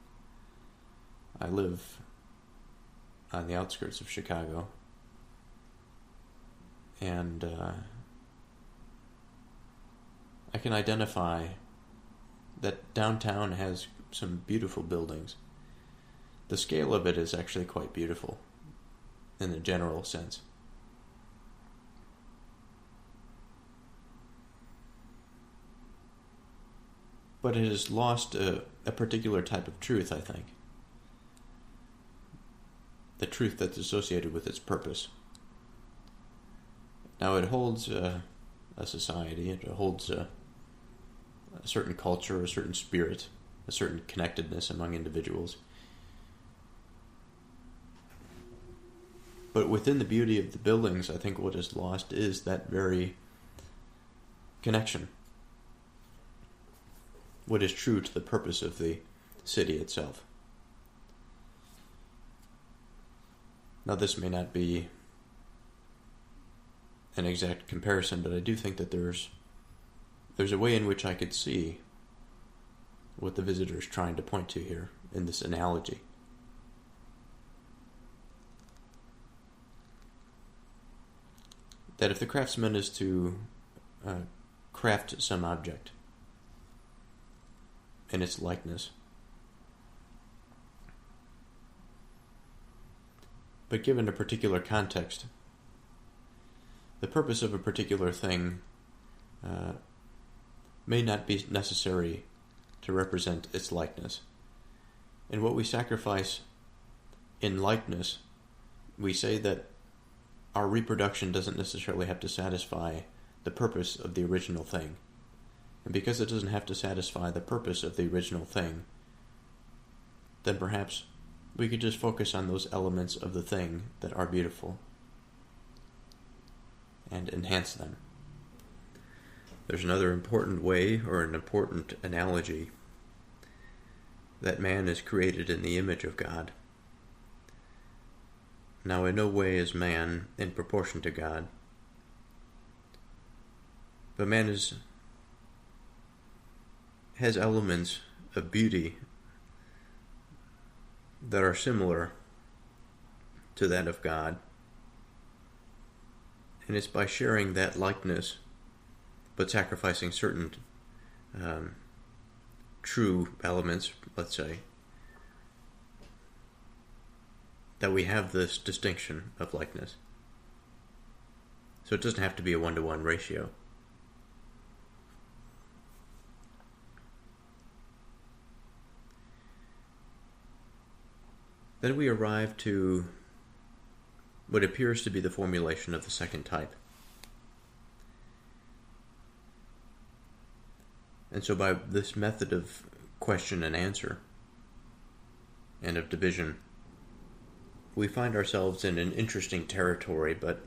I live on the outskirts of Chicago, and I can identify that downtown has some beautiful buildings. The scale of it is actually quite beautiful in the general sense. But it has lost a particular type of truth, I think. The truth that's associated with its purpose. Now it holds a society, it holds a certain culture, a certain spirit, a certain connectedness among individuals. But within the beauty of the buildings, I think what is lost is that very connection. What is true to the purpose of the city itself. Now this may not be an exact comparison, but I do think that there's a way in which I could see what the visitor is trying to point to here in this analogy. That if the craftsman is to craft some object in its likeness, but given a particular context, the purpose of a particular thing may not be necessary to represent its likeness. And what we sacrifice in likeness, we say that our reproduction doesn't necessarily have to satisfy the purpose of the original thing. And because it doesn't have to satisfy the purpose of the original thing, then perhaps we could just focus on those elements of the thing that are beautiful and enhance them. There's another important way, or an important analogy, that man is created in the image of God. Now, in no way is man in proportion to God, but man has elements of beauty that are similar to that of God. And it's by sharing that likeness, but sacrificing certain true elements, let's say, that we have this distinction of likeness. So it doesn't have to be a 1-to-1 ratio. Then we arrive to what appears to be the formulation of the second type. And so by this method of question and answer and of division, we find ourselves in an interesting territory, but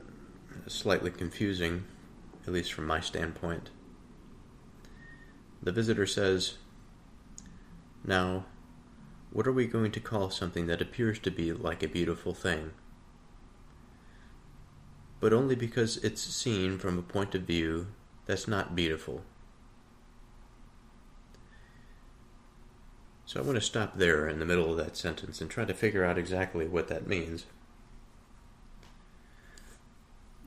slightly confusing, at least from my standpoint. The visitor says, "Now, what are we going to call something that appears to be like a beautiful thing, but only because it's seen from a point of view that's not beautiful?" So I want to stop there in the middle of that sentence and try to figure out exactly what that means.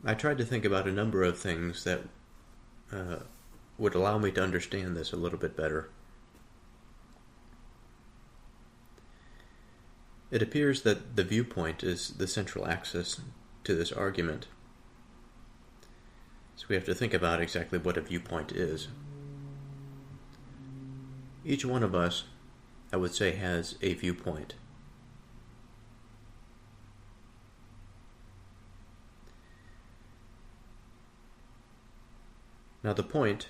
I tried to think about a number of things that would allow me to understand this a little bit better. It appears that the viewpoint is the central axis to this argument. So we have to think about exactly what a viewpoint is. Each one of us, I would say, has a viewpoint. Now the point,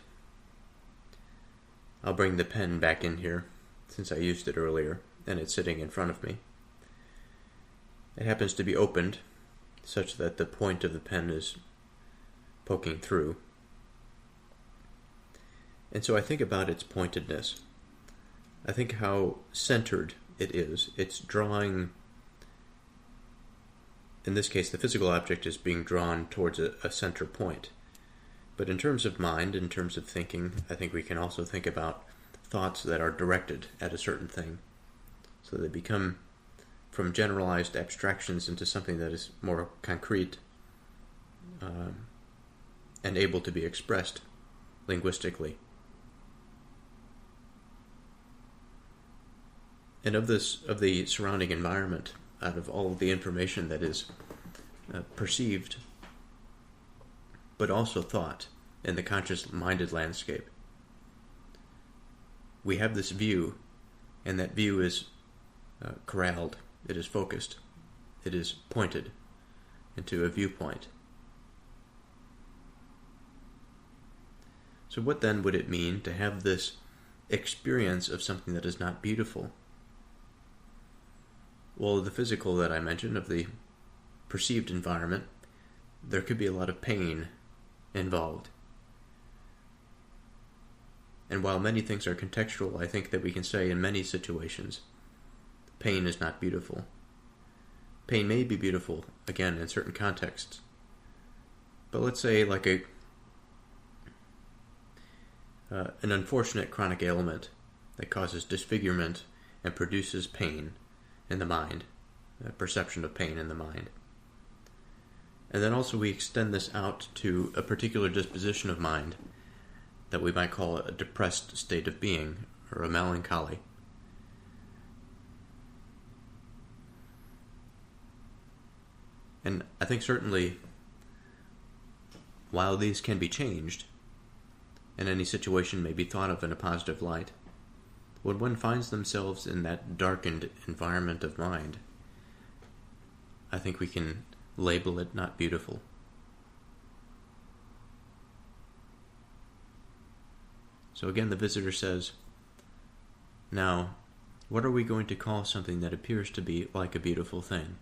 I'll bring the pen back in here since I used it earlier and it's sitting in front of me. It happens to be opened such that the point of the pen is poking through. And so I think about its pointedness. I think how centered it is. It's drawing, in this case, the physical object is being drawn towards a center point. But in terms of mind, in terms of thinking, I think we can also think about thoughts that are directed at a certain thing. So they become from generalized abstractions into something that is more concrete and able to be expressed linguistically And of the surrounding environment, out of all of the information that is perceived, but also thought in the conscious-minded landscape, we have this view, and that view is corralled, it is focused, it is pointed into a viewpoint. So what then would it mean to have this experience of something that is not beautiful? Well, the physical that I mentioned, of the perceived environment, there could be a lot of pain involved. And while many things are contextual, I think that we can say in many situations, pain is not beautiful. Pain may be beautiful, again, in certain contexts. But let's say like an unfortunate chronic ailment that causes disfigurement and produces pain in the mind, a perception of pain in the mind. And then also we extend this out to a particular disposition of mind that we might call a depressed state of being, or a melancholy. And I think certainly, while these can be changed, and any situation may be thought of in a positive light, when one finds themselves in that darkened environment of mind, I think we can label it not beautiful. So again, the visitor says, now, what are we going to call something that appears to be like a beautiful thing,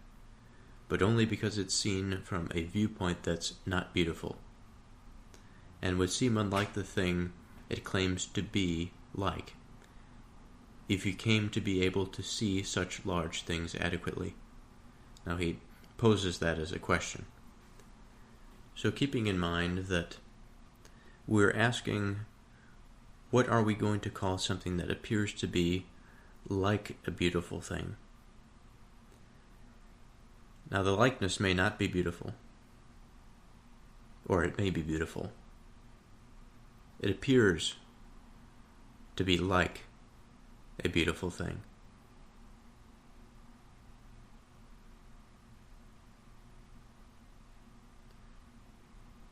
but only because it's seen from a viewpoint that's not beautiful, and would seem unlike the thing it claims to be like, if you came to be able to see such large things adequately? Now he poses that as a question. So keeping in mind that we're asking, what are we going to call something that appears to be like a beautiful thing? Now the likeness may not be beautiful, or it may be beautiful. It appears to be like a beautiful thing.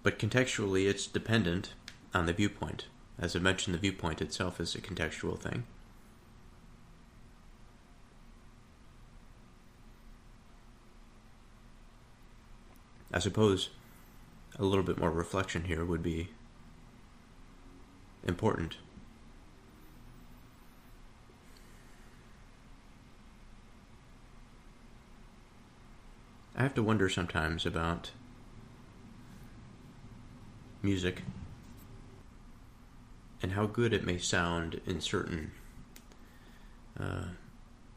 But contextually, it's dependent on the viewpoint. As I mentioned, the viewpoint itself is a contextual thing. I suppose a little bit more reflection here would be important. I have to wonder sometimes about music and how good it may sound in certain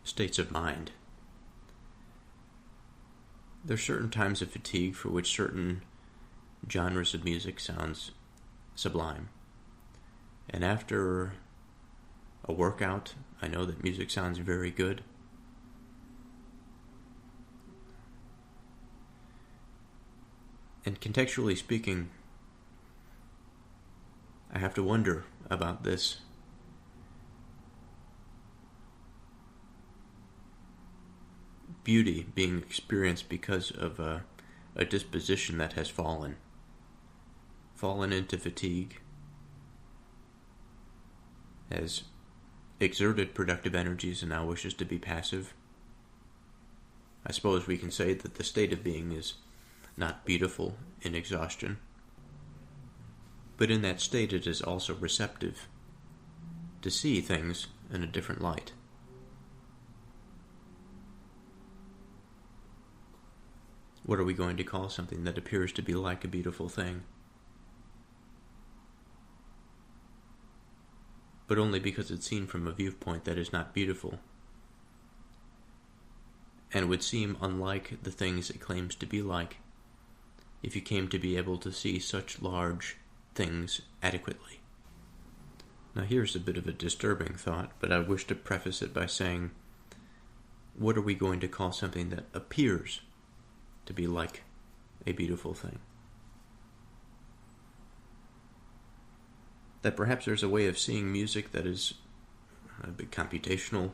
states of mind. There's certain times of fatigue for which certain genres of music sounds sublime. And after a workout, I know that music sounds very good. And contextually speaking, I have to wonder about this. Beauty being experienced because of a disposition that has fallen into fatigue, has exerted productive energies and now wishes to be passive. I suppose we can say that the state of being is not beautiful in exhaustion, but in that state it is also receptive to see things in a different light. What are we going to call something that appears to be like a beautiful thing, but only because it's seen from a viewpoint that is not beautiful, and would seem unlike the things it claims to be like, if you came to be able to see such large things adequately? Now here's a bit of a disturbing thought, but I wish to preface it by saying, what are we going to call something that appears to be like a beautiful thing? That perhaps there's a way of seeing music that is a bit computational,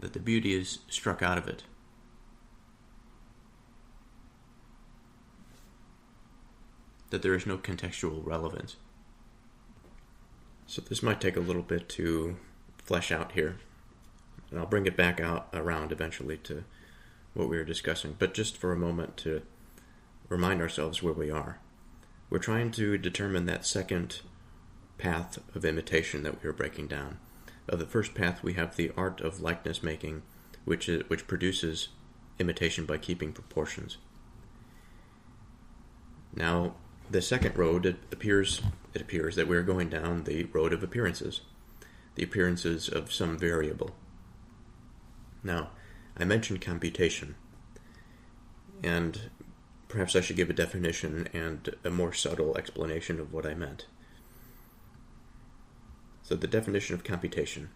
that the beauty is struck out of it. That there is no contextual relevance. So this might take a little bit to flesh out here, and I'll bring it back out around eventually to what we were discussing, but just for a moment to remind ourselves where we are. We're trying to determine that second path of imitation that we were breaking down. Of the first path, we have the art of likeness making, which produces imitation by keeping proportions. Now, the second road, it appears that we're going down the road of appearances, the appearances of some variable. Now, I mentioned computation, and perhaps I should give a definition and a more subtle explanation of what I meant. So the definition of computation: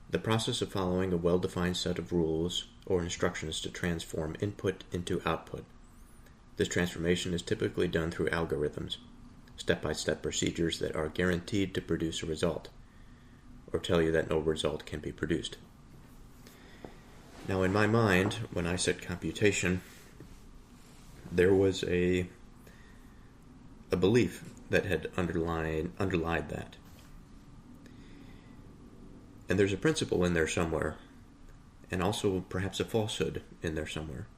the process of following a well-defined set of rules or instructions to transform input into output. This transformation is typically done through algorithms, step-by-step procedures that are guaranteed to produce a result, or tell you that no result can be produced. Now, in my mind, when I said computation, there was a belief that had underlied that. And there's a principle in there somewhere, and also perhaps a falsehood in there somewhere,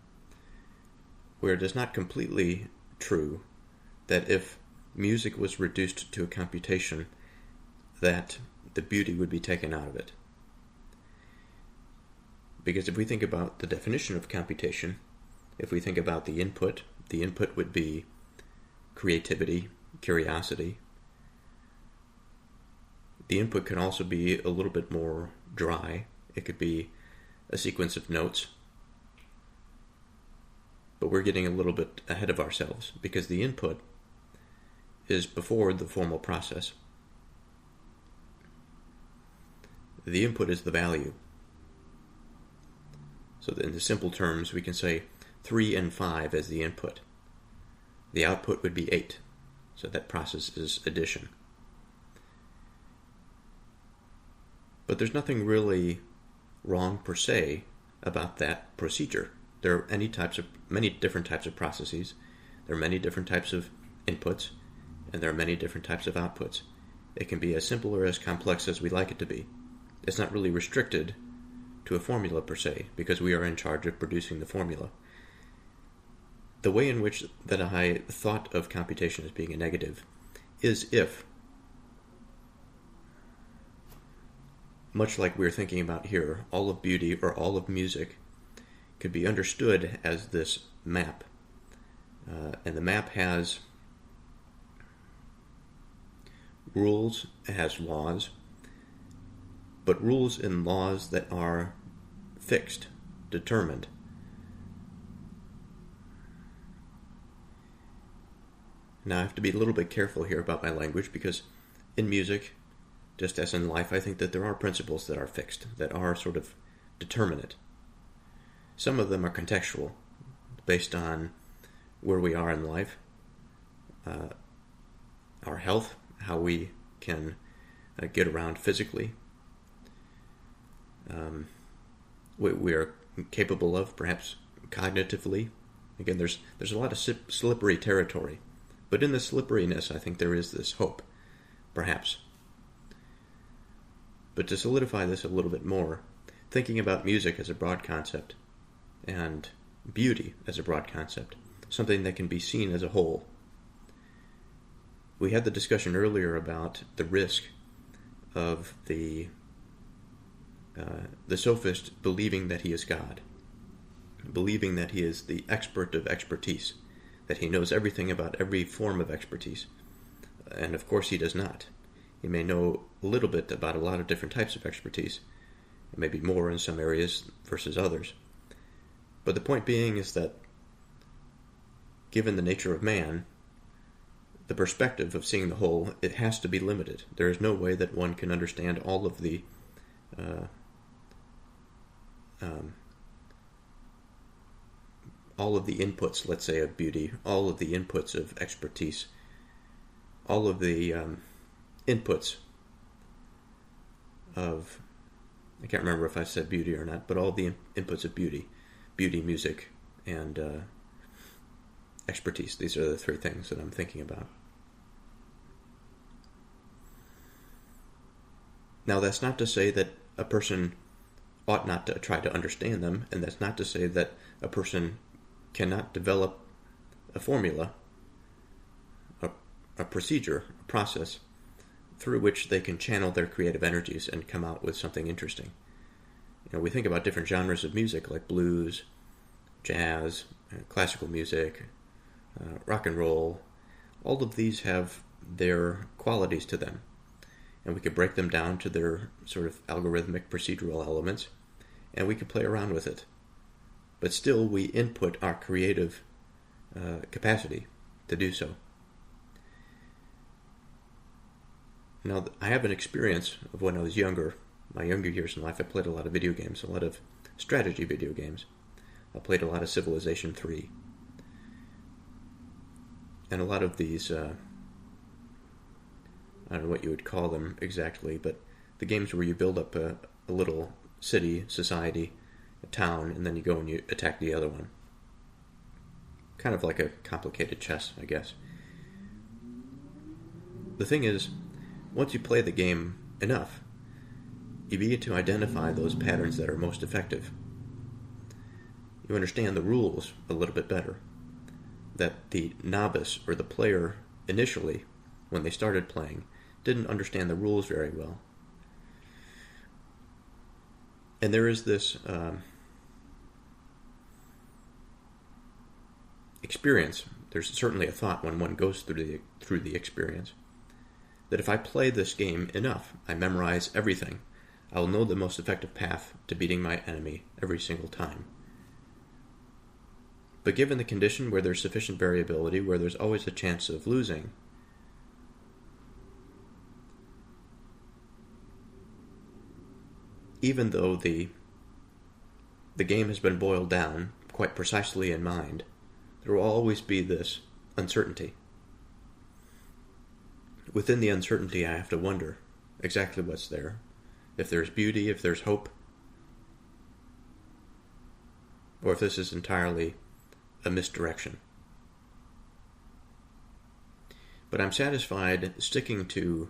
where it is not completely true that if music was reduced to a computation, that the beauty would be taken out of it. Because if we think about the definition of computation, if we think about the input would be creativity, curiosity. The input can also be a little bit more dry. It could be a sequence of notes. But we're getting a little bit ahead of ourselves because the input is before the formal process. The input is the value. So in the simple terms, we can say 3 and 5 as the input. The output would be 8. So that process is addition. But there's nothing really wrong per se about that procedure. There are many different types of processes. There are many different types of inputs, and there are many different types of outputs. It can be as simple or as complex as we like it to be. It's not really restricted to a formula per se, because we are in charge of producing the formula. The way in which that I thought of computation as being a negative is if, much like we're thinking about here, all of beauty or all of music could be understood as this map. And the map has rules, it has laws, but rules and laws that are fixed, determined. Now I have to be a little bit careful here about my language because in music, just as in life, I think that there are principles that are fixed, that are sort of determinate. Some of them are contextual, based on where we are in life, our health, how we can get around physically, what we are capable of, perhaps cognitively. Again, there's a lot of slippery territory, but in the slipperiness, I think there is this hope, perhaps. But to solidify this a little bit more, thinking about music as a broad concept and beauty as a broad concept, something that can be seen as a whole. We had the discussion earlier about the risk of the sophist believing that he is God, believing that he is the expert of expertise, that he knows everything about every form of expertise. And of course he does not. He may know a little bit about a lot of different types of expertise, maybe more in some areas versus others. But the point being is that given the nature of man, the perspective of seeing the whole, it has to be limited. There is no way that one can understand all of the inputs, let's say, of beauty, all of the inputs of expertise, all of the inputs of I can't remember if I said beauty or not, but all the inputs of beauty, music, and expertise. These are the three things that I'm thinking about. Now, that's not to say that a person ought not to try to understand them, and that's not to say that a person cannot develop a formula, a procedure, a process, through which they can channel their creative energies and come out with something interesting. We think about different genres of music like blues, jazz, classical music, rock and roll. All of these have their qualities to them, and we could break them down to their sort of algorithmic procedural elements, and we could play around with it. But still, we input our creative capacity to do so. Now, I have an experience of when I was younger, my younger years in life. I played a lot of video games, a lot of strategy video games. I played a lot of Civilization 3. And a lot of these, I don't know what you would call them exactly, but the games where you build up a little city, society, a town, and then you go and you attack the other one. Kind of like a complicated chess, I guess. The thing is, once you play the game enough, you begin to identify those patterns that are most effective. You understand the rules a little bit better. That the novice or the player initially, when they started playing, didn't understand the rules very well. And there is this experience. There's certainly a thought when one goes through the experience that if I play this game enough, I memorize everything, I will know the most effective path to beating my enemy every single time. But given the condition where there's sufficient variability, where there's always a chance of losing, even though the game has been boiled down quite precisely in mind, there will always be this uncertainty. Within the uncertainty, I have to wonder exactly what's there. If there's beauty, if there's hope, or if this is entirely a misdirection. But I'm satisfied sticking to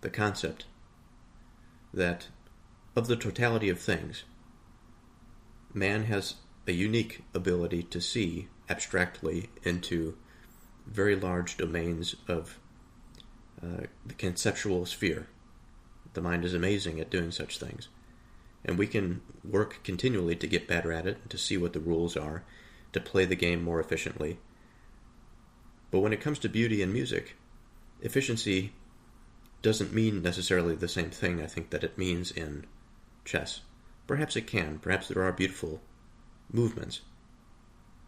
the concept that of the totality of things, man has a unique ability to see abstractly into very large domains of the conceptual sphere. The mind is amazing at doing such things. And we can work continually to get better at it, to see what the rules are, to play the game more efficiently. But when it comes to beauty and music, efficiency doesn't mean necessarily the same thing, I think, that it means in chess. Perhaps it can. Perhaps there are beautiful movements.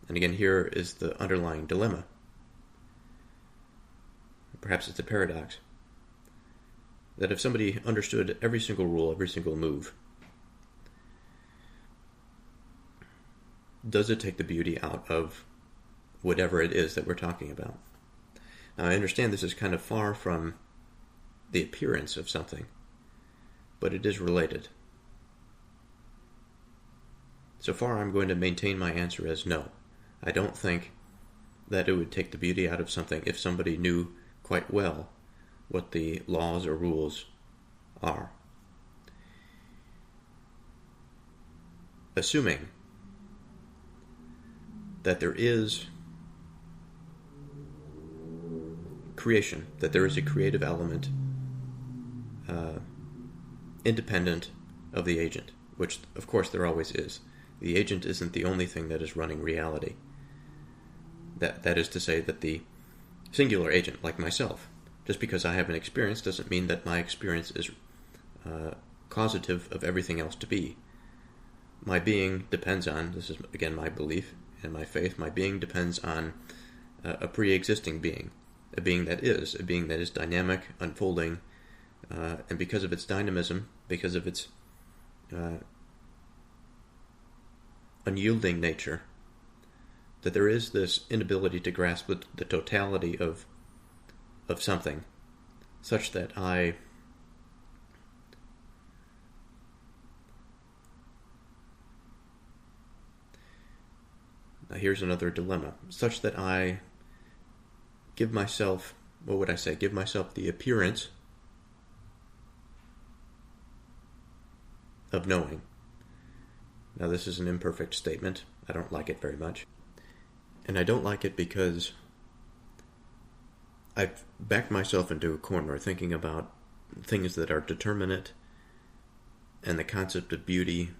And again, here is the underlying dilemma. Perhaps it's a paradox. That if somebody understood every single rule, every single move, does it take the beauty out of whatever it is that we're talking about? Now, I understand this is kind of far from the appearance of something, but it is related. So far, I'm going to maintain my answer as no. I don't think that it would take the beauty out of something if somebody knew quite well what the laws or rules are. Assuming that there is creation, that there is a creative element independent of the agent, which of course there always is. The agent isn't the only thing that is running reality. That is to say that the singular agent, like myself, just because I have an experience doesn't mean that my experience is causative of everything else to be. My being depends on, this is again my belief and my faith, my being depends on a pre-existing being, a being that is dynamic, unfolding, and because of its dynamism, because of its unyielding nature, that there is this inability to grasp the totality of something, such that I here's another dilemma, such that I give myself, what would I say, give myself the appearance of knowing. Now, this is an imperfect statement. I don't like it very much. And I don't like it because I've backed myself into a corner thinking about things that are determinate and the concept of beauty.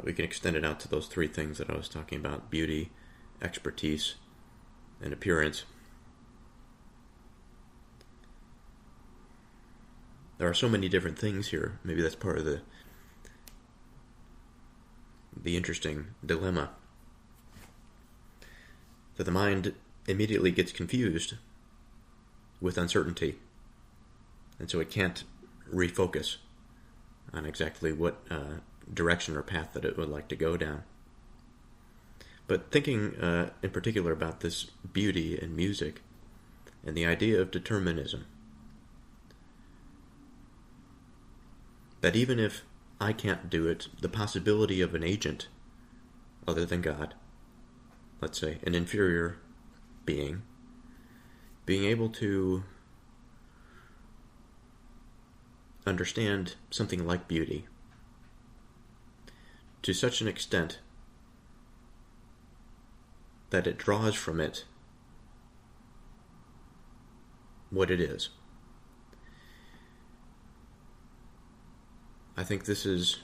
We can extend it out to those three things that I was talking about: beauty, expertise, and appearance. There are so many different things here. Maybe that's part of the interesting dilemma, that the mind immediately gets confused with uncertainty, and so it can't refocus on exactly what direction or path that it would like to go down. But thinking in particular about this beauty in music and the idea of determinism, that even if I can't do it, the possibility of an agent other than God, let's say an inferior being, being able to understand something like beauty to such an extent that it draws from it what it is. I think this is,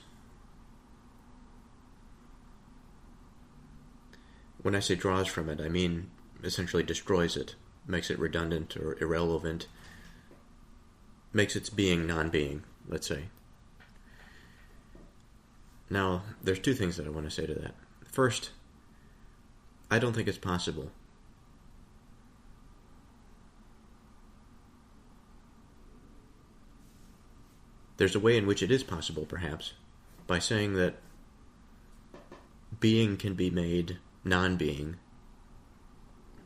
when I say draws from it, I mean essentially destroys it, makes it redundant or irrelevant, makes its being non-being, let's say. Now, there's two things that I want to say to that. First, I don't think it's possible there's a way in which it is possible, perhaps, by saying that being can be made non-being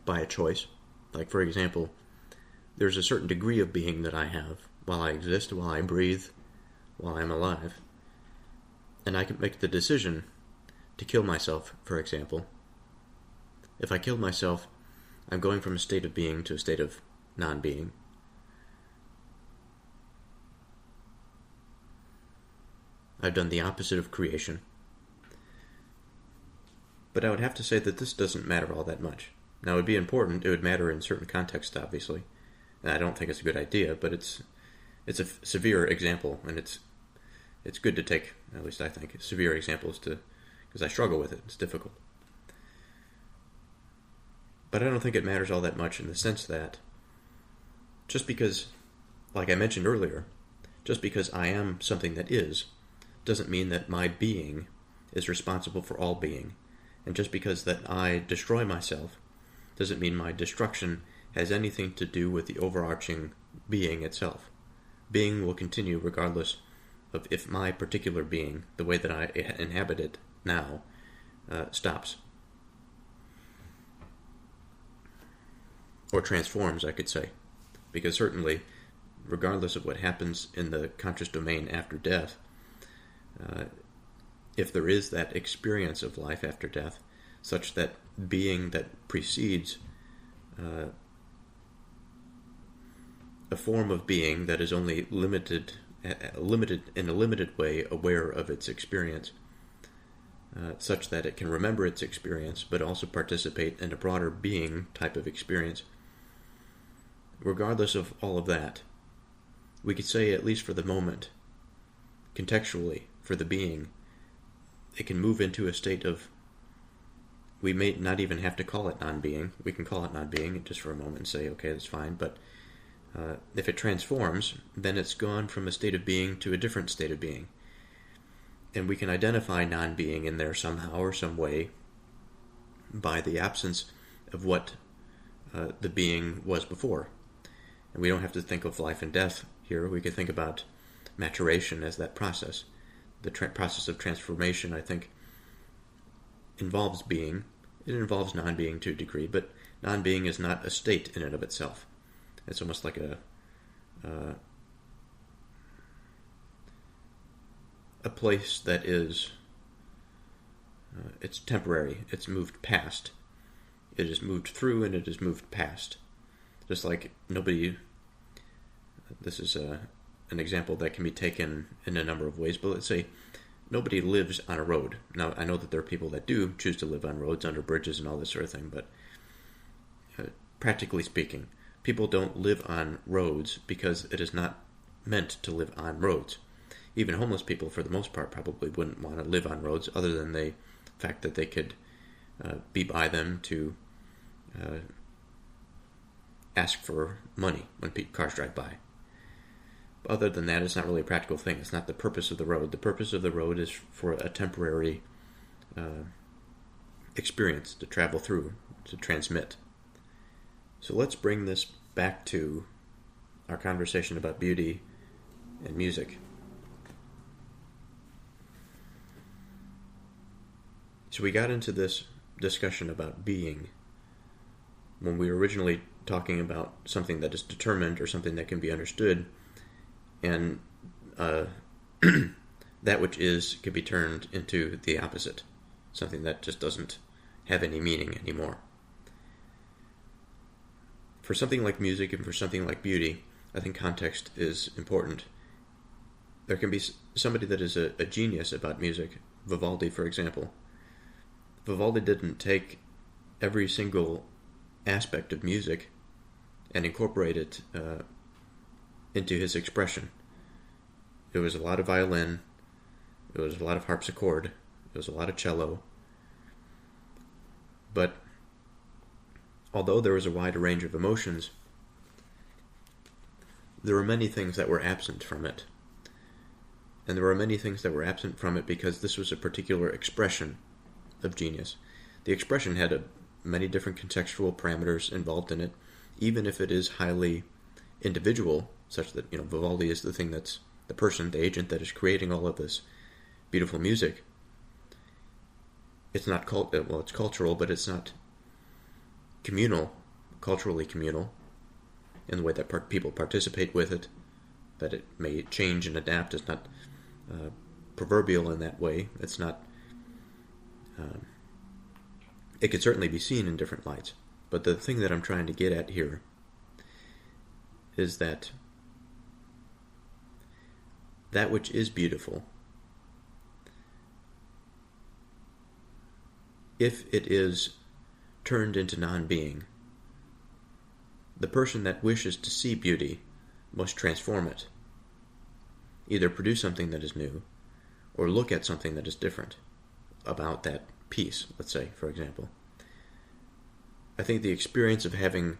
by a choice. Like, for example, there's a certain degree of being that I have while I exist, while I breathe, while I'm alive. And I can make the decision to kill myself, for example. If I kill myself, I'm going from a state of being to a state of non-being. I've done the opposite of creation. But I would have to say that this doesn't matter all that much. Now, it would be important, it would matter in certain contexts, obviously. And I don't think it's a good idea, but it's a severe example, and it's good to take, at least I think, severe examples because I struggle with it. It's difficult. But I don't think it matters all that much in the sense that just because, like I mentioned earlier, just because I am something that is, doesn't mean that my being is responsible for all being. And just because that I destroy myself doesn't mean my destruction has anything to do with the overarching being itself. Being will continue regardless of if my particular being, the way that I inhabit it now, stops. Or transforms, I could say. Because certainly, regardless of what happens in the conscious domain after death, if there is that experience of life after death, such that being that precedes a form of being that is only limited in a limited way aware of its experience, such that it can remember its experience but also participate in a broader being type of experience. Regardless of all of that, we could say, at least for the moment, contextually, for the being, it can move into a state of, we may not even have to call it non-being. We can call it non-being just for a moment and say, okay, that's fine. But if it transforms, then it's gone from a state of being to a different state of being. And we can identify non-being in there somehow or some way by the absence of what the being was before. And we don't have to think of life and death here. We could think about maturation as that process. The process of transformation, I think, involves being. It involves non-being to a degree, but non-being is not a state in and of itself. It's almost like a place that is it's temporary. It's moved past. It is moved through and it is moved past. Just like nobody... This is an example that can be taken in a number of ways, but let's say nobody lives on a road. Now, I know that there are people that do choose to live on roads, under bridges and all this sort of thing, but practically speaking, people don't live on roads because it is not meant to live on roads. Even homeless people, for the most part, probably wouldn't want to live on roads, other than the fact that they could be by them to ask for money when cars drive by. Other than that, it's not really a practical thing. It's not the purpose of the road. The purpose of the road is for a temporary experience to travel through, to transmit. So let's bring this back to our conversation about beauty and music. So we got into this discussion about being when we were originally talking about something that is determined or something that can be understood, and that which is can be turned into the opposite, something that just doesn't have any meaning anymore. For something like music and for something like beauty, I think context is important. There can be somebody that is a genius about music, Vivaldi, for example. Vivaldi didn't take every single aspect of music and incorporate it into his expression. It was a lot of violin, it was a lot of harpsichord, it was a lot of cello. But although there was a wide range of emotions, there were many things that were absent from it. And there were many things that were absent from it because this was a particular expression of genius. The expression had many different contextual parameters involved in it, even if it is highly individual, such that, Vivaldi is the thing that's the person, the agent that is creating all of this beautiful music. It's not it's cultural, but it's not culturally communal, in the way that people participate with it, that it may change and adapt. It's not proverbial in that way. It's not... it could certainly be seen in different lights. But the thing that I'm trying to get at here is that which is beautiful, if it is turned into non-being, the person that wishes to see beauty must transform it. Either produce something that is new, or look at something that is different about that piece, let's say, for example. I think the experience of having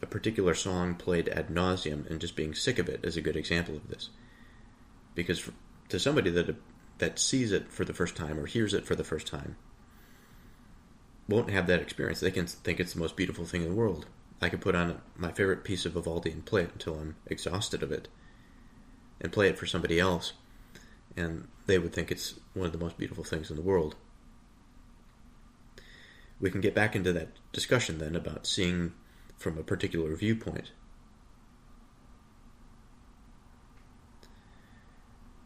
a particular song played ad nauseum and just being sick of it is a good example of this. Because to somebody that sees it for the first time or hears it for the first time, won't have that experience. They can think it's the most beautiful thing in the world. I could put on my favorite piece of Vivaldi and play it until I'm exhausted of it, and play it for somebody else, and they would think it's one of the most beautiful things in the world. We can get back into that discussion then about seeing from a particular viewpoint.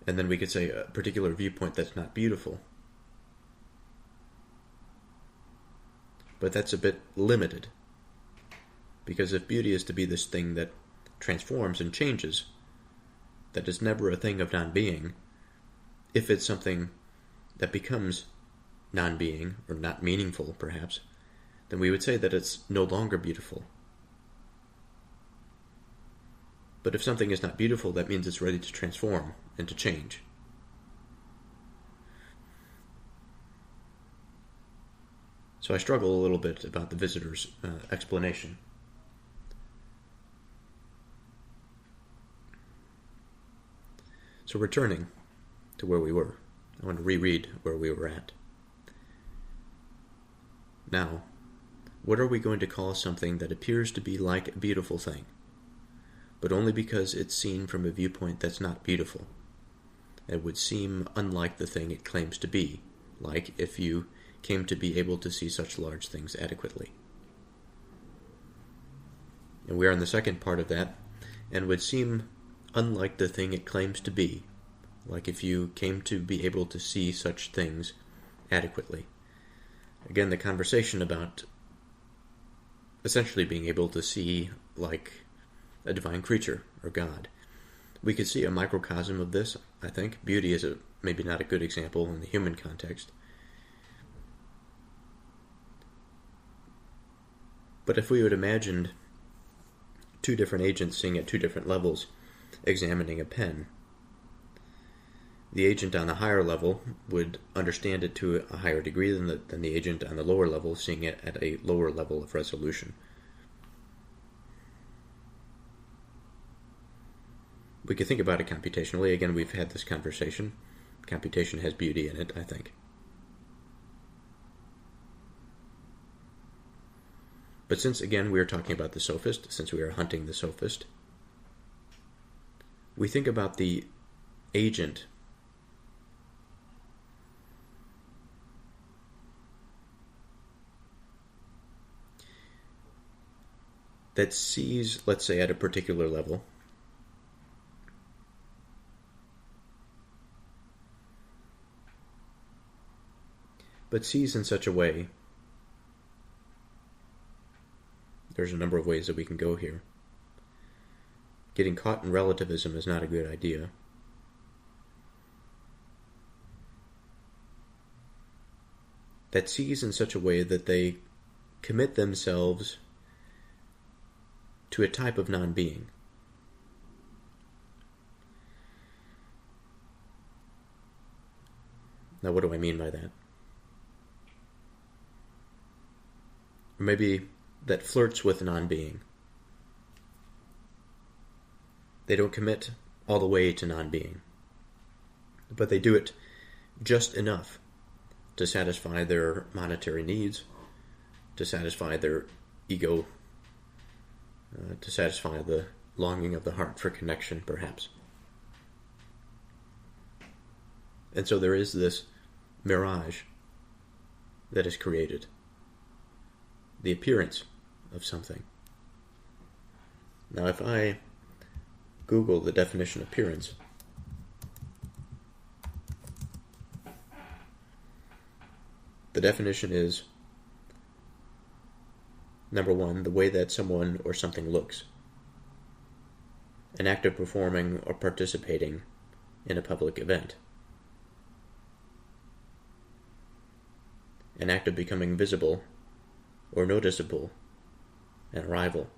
And then we could say a particular viewpoint that's not beautiful. But that's a bit limited. Because if beauty is to be this thing that transforms and changes, that is never a thing of non-being, if it's something that becomes non-being, or not meaningful perhaps, then we would say that it's no longer beautiful. But if something is not beautiful, that means it's ready to transform and to change. So I struggle a little bit about the visitor's explanation. So returning to where we were, I want to reread where we were at. Now, what are we going to call something that appears to be like a beautiful thing, but only because it's seen from a viewpoint that's not beautiful? It would seem unlike the thing it claims to be, like if you came to be able to see such large things adequately. And we are in the second part of that, and would seem unlike the thing it claims to be, like if you came to be able to see such things adequately. Again, the conversation about essentially being able to see like a divine creature or God. We could see a microcosm of this, I think. Beauty is maybe not a good example in the human context. But if we would imagine two different agents seeing at two different levels, examining a pen, the agent on the higher level would understand it to a higher degree than the agent on the lower level, seeing it at a lower level of resolution. We could think about it computationally. Again, we've had this conversation. Computation has beauty in it, I think. But since, again, we are talking about the Sophist, since we are hunting the Sophist, we think about the agent that sees, let's say, at a particular level, but sees in such a way, there's a number of ways that we can go here. Getting caught in relativism is not a good idea. That sees in such a way that they commit themselves to a type of non-being. Now, what do I mean by that? Or maybe that flirts with non-being. They don't commit all the way to non-being, but they do it just enough to satisfy their monetary needs, to satisfy their ego, to satisfy the longing of the heart for connection, perhaps. And so there is this mirage that is created, the appearance of something. Now, if I Google the definition of appearance, the definition is, number one, the way that someone or something looks. An act of performing or participating in a public event. An act of becoming visible or noticeable, an arrival.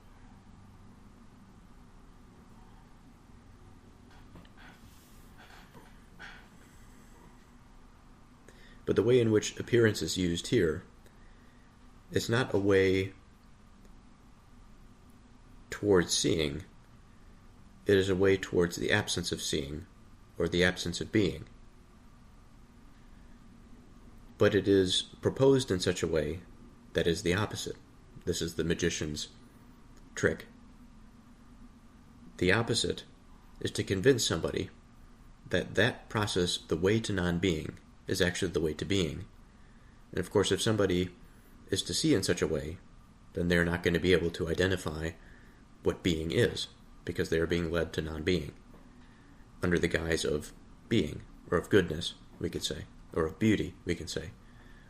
But the way in which appearance is used here is not a way towards seeing, it is a way towards the absence of seeing, or the absence of being. But it is proposed in such a way that is the opposite. This is the magician's trick. The opposite is to convince somebody that that process, the way to non-being, is actually the way to being. And of course, if somebody is to see in such a way, then they're not going to be able to identify what being is, because they are being led to non-being, under the guise of being, or of goodness, we could say, or of beauty, we can say,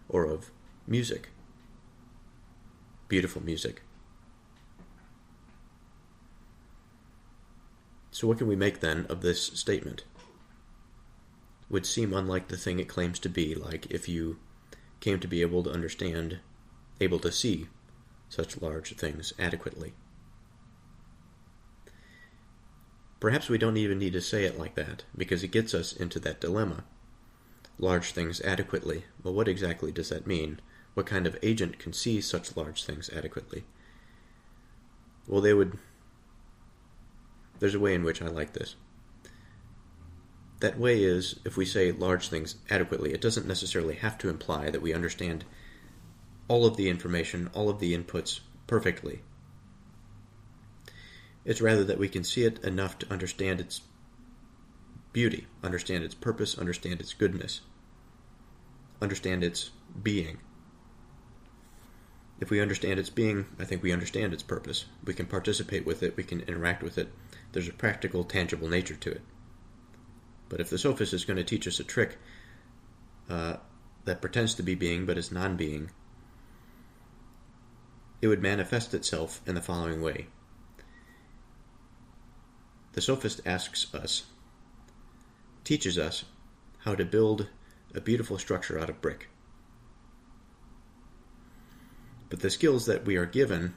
or of music. Beautiful music. So what can we make then of this statement? Would seem unlike the thing it claims to be, like if you came to be able to understand, able to see such large things adequately. Perhaps we don't even need to say it like that, because it gets us into that dilemma. Large things adequately. Well, what exactly does that mean? What kind of agent can see such large things adequately? Well, there's a way in which I like this. That way is, if we say large things adequately, it doesn't necessarily have to imply that we understand all of the information, all of the inputs perfectly. It's rather that we can see it enough to understand its beauty, understand its purpose, understand its goodness, understand its being. If we understand its being, I think we understand its purpose. We can participate with it, we can interact with it. There's a practical, tangible nature to it. But if the Sophist is going to teach us a trick, that pretends to be being but is non-being, it would manifest itself in the following way. The Sophist teaches us how to build a beautiful structure out of brick. But the skills that we are given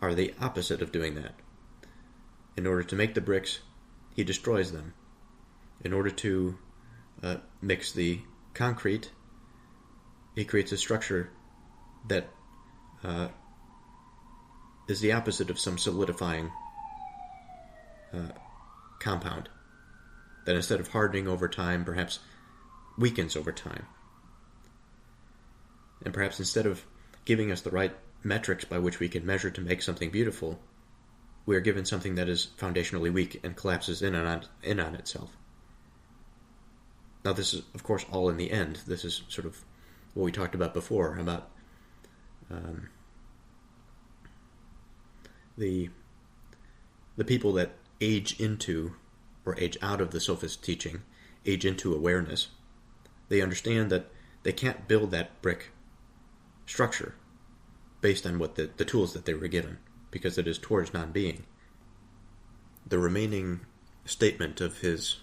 are the opposite of doing that. In order to make the bricks, he destroys them. In order to mix the concrete, he creates a structure that is the opposite of some solidifying compound, that instead of hardening over time, perhaps weakens over time. And perhaps instead of giving us the right metrics by which we can measure to make something beautiful, we are given something that is foundationally weak and collapses in on itself. Now this is, of course, all in the end. This is sort of what we talked about before, about the people that age into or age out of the Sophist teaching, age into awareness. They understand that they can't build that brick structure based on what the tools that they were given, because it is towards non-being. The remaining statement of his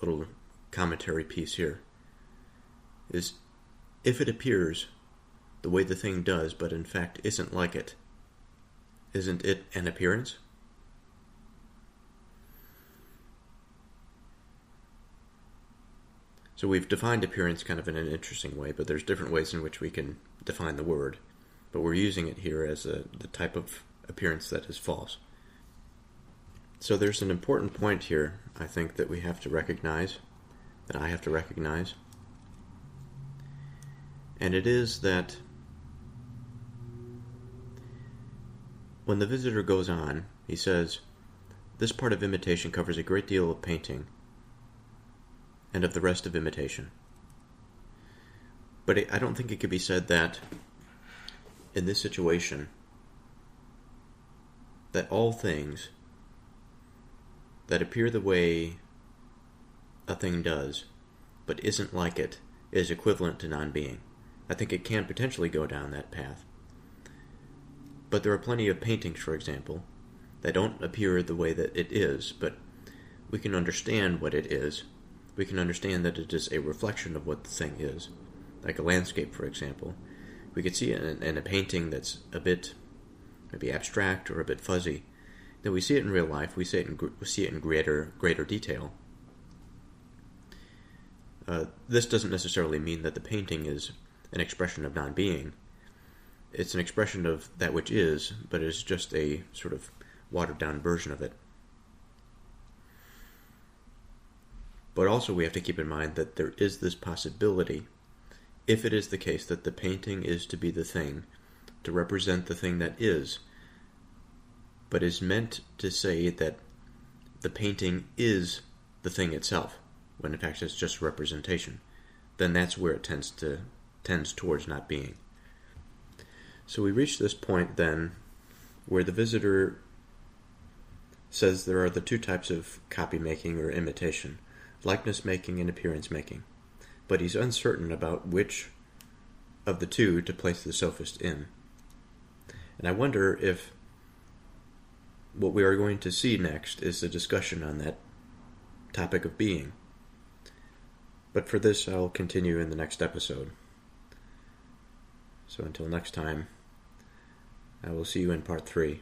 little commentary piece here is, if it appears the way the thing does, but in fact isn't like it, isn't it an appearance? So we've defined appearance kind of in an interesting way, but there's different ways in which we can define the word. But we're using it here as the type of appearance that is false. So there's an important point here, I think, that we have to recognize, that I have to recognize. And it is that when the visitor goes on, he says, this part of imitation covers a great deal of painting and of the rest of imitation. But I don't think it could be said that in this situation that all things that appear the way a thing does but isn't like it is equivalent to non-being. I think it can potentially go down that path. But there are plenty of paintings, for example, that don't appear the way that it is, but we can understand what it is. We can understand that it is a reflection of what the thing is. Like a landscape, for example. We could see it in a painting that's a bit maybe abstract or a bit fuzzy. Then we see it in real life. We see it in greater detail. This doesn't necessarily mean that the painting is an expression of non-being. It's an expression of that which is, but it is just a sort of watered-down version of it. But also we have to keep in mind that there is this possibility, if it is the case that the painting is to be the thing, to represent the thing that is, but is meant to say that the painting is the thing itself, when in fact it's just representation, then that's where it tends towards not being. So we reach this point then where the visitor says there are the two types of copy making or imitation, likeness making and appearance making, but he's uncertain about which of the two to place the Sophist in. And I wonder if what we are going to see next is a discussion on that topic of being. But for this, I'll continue in the next episode. So until next time, I will see you in part 3.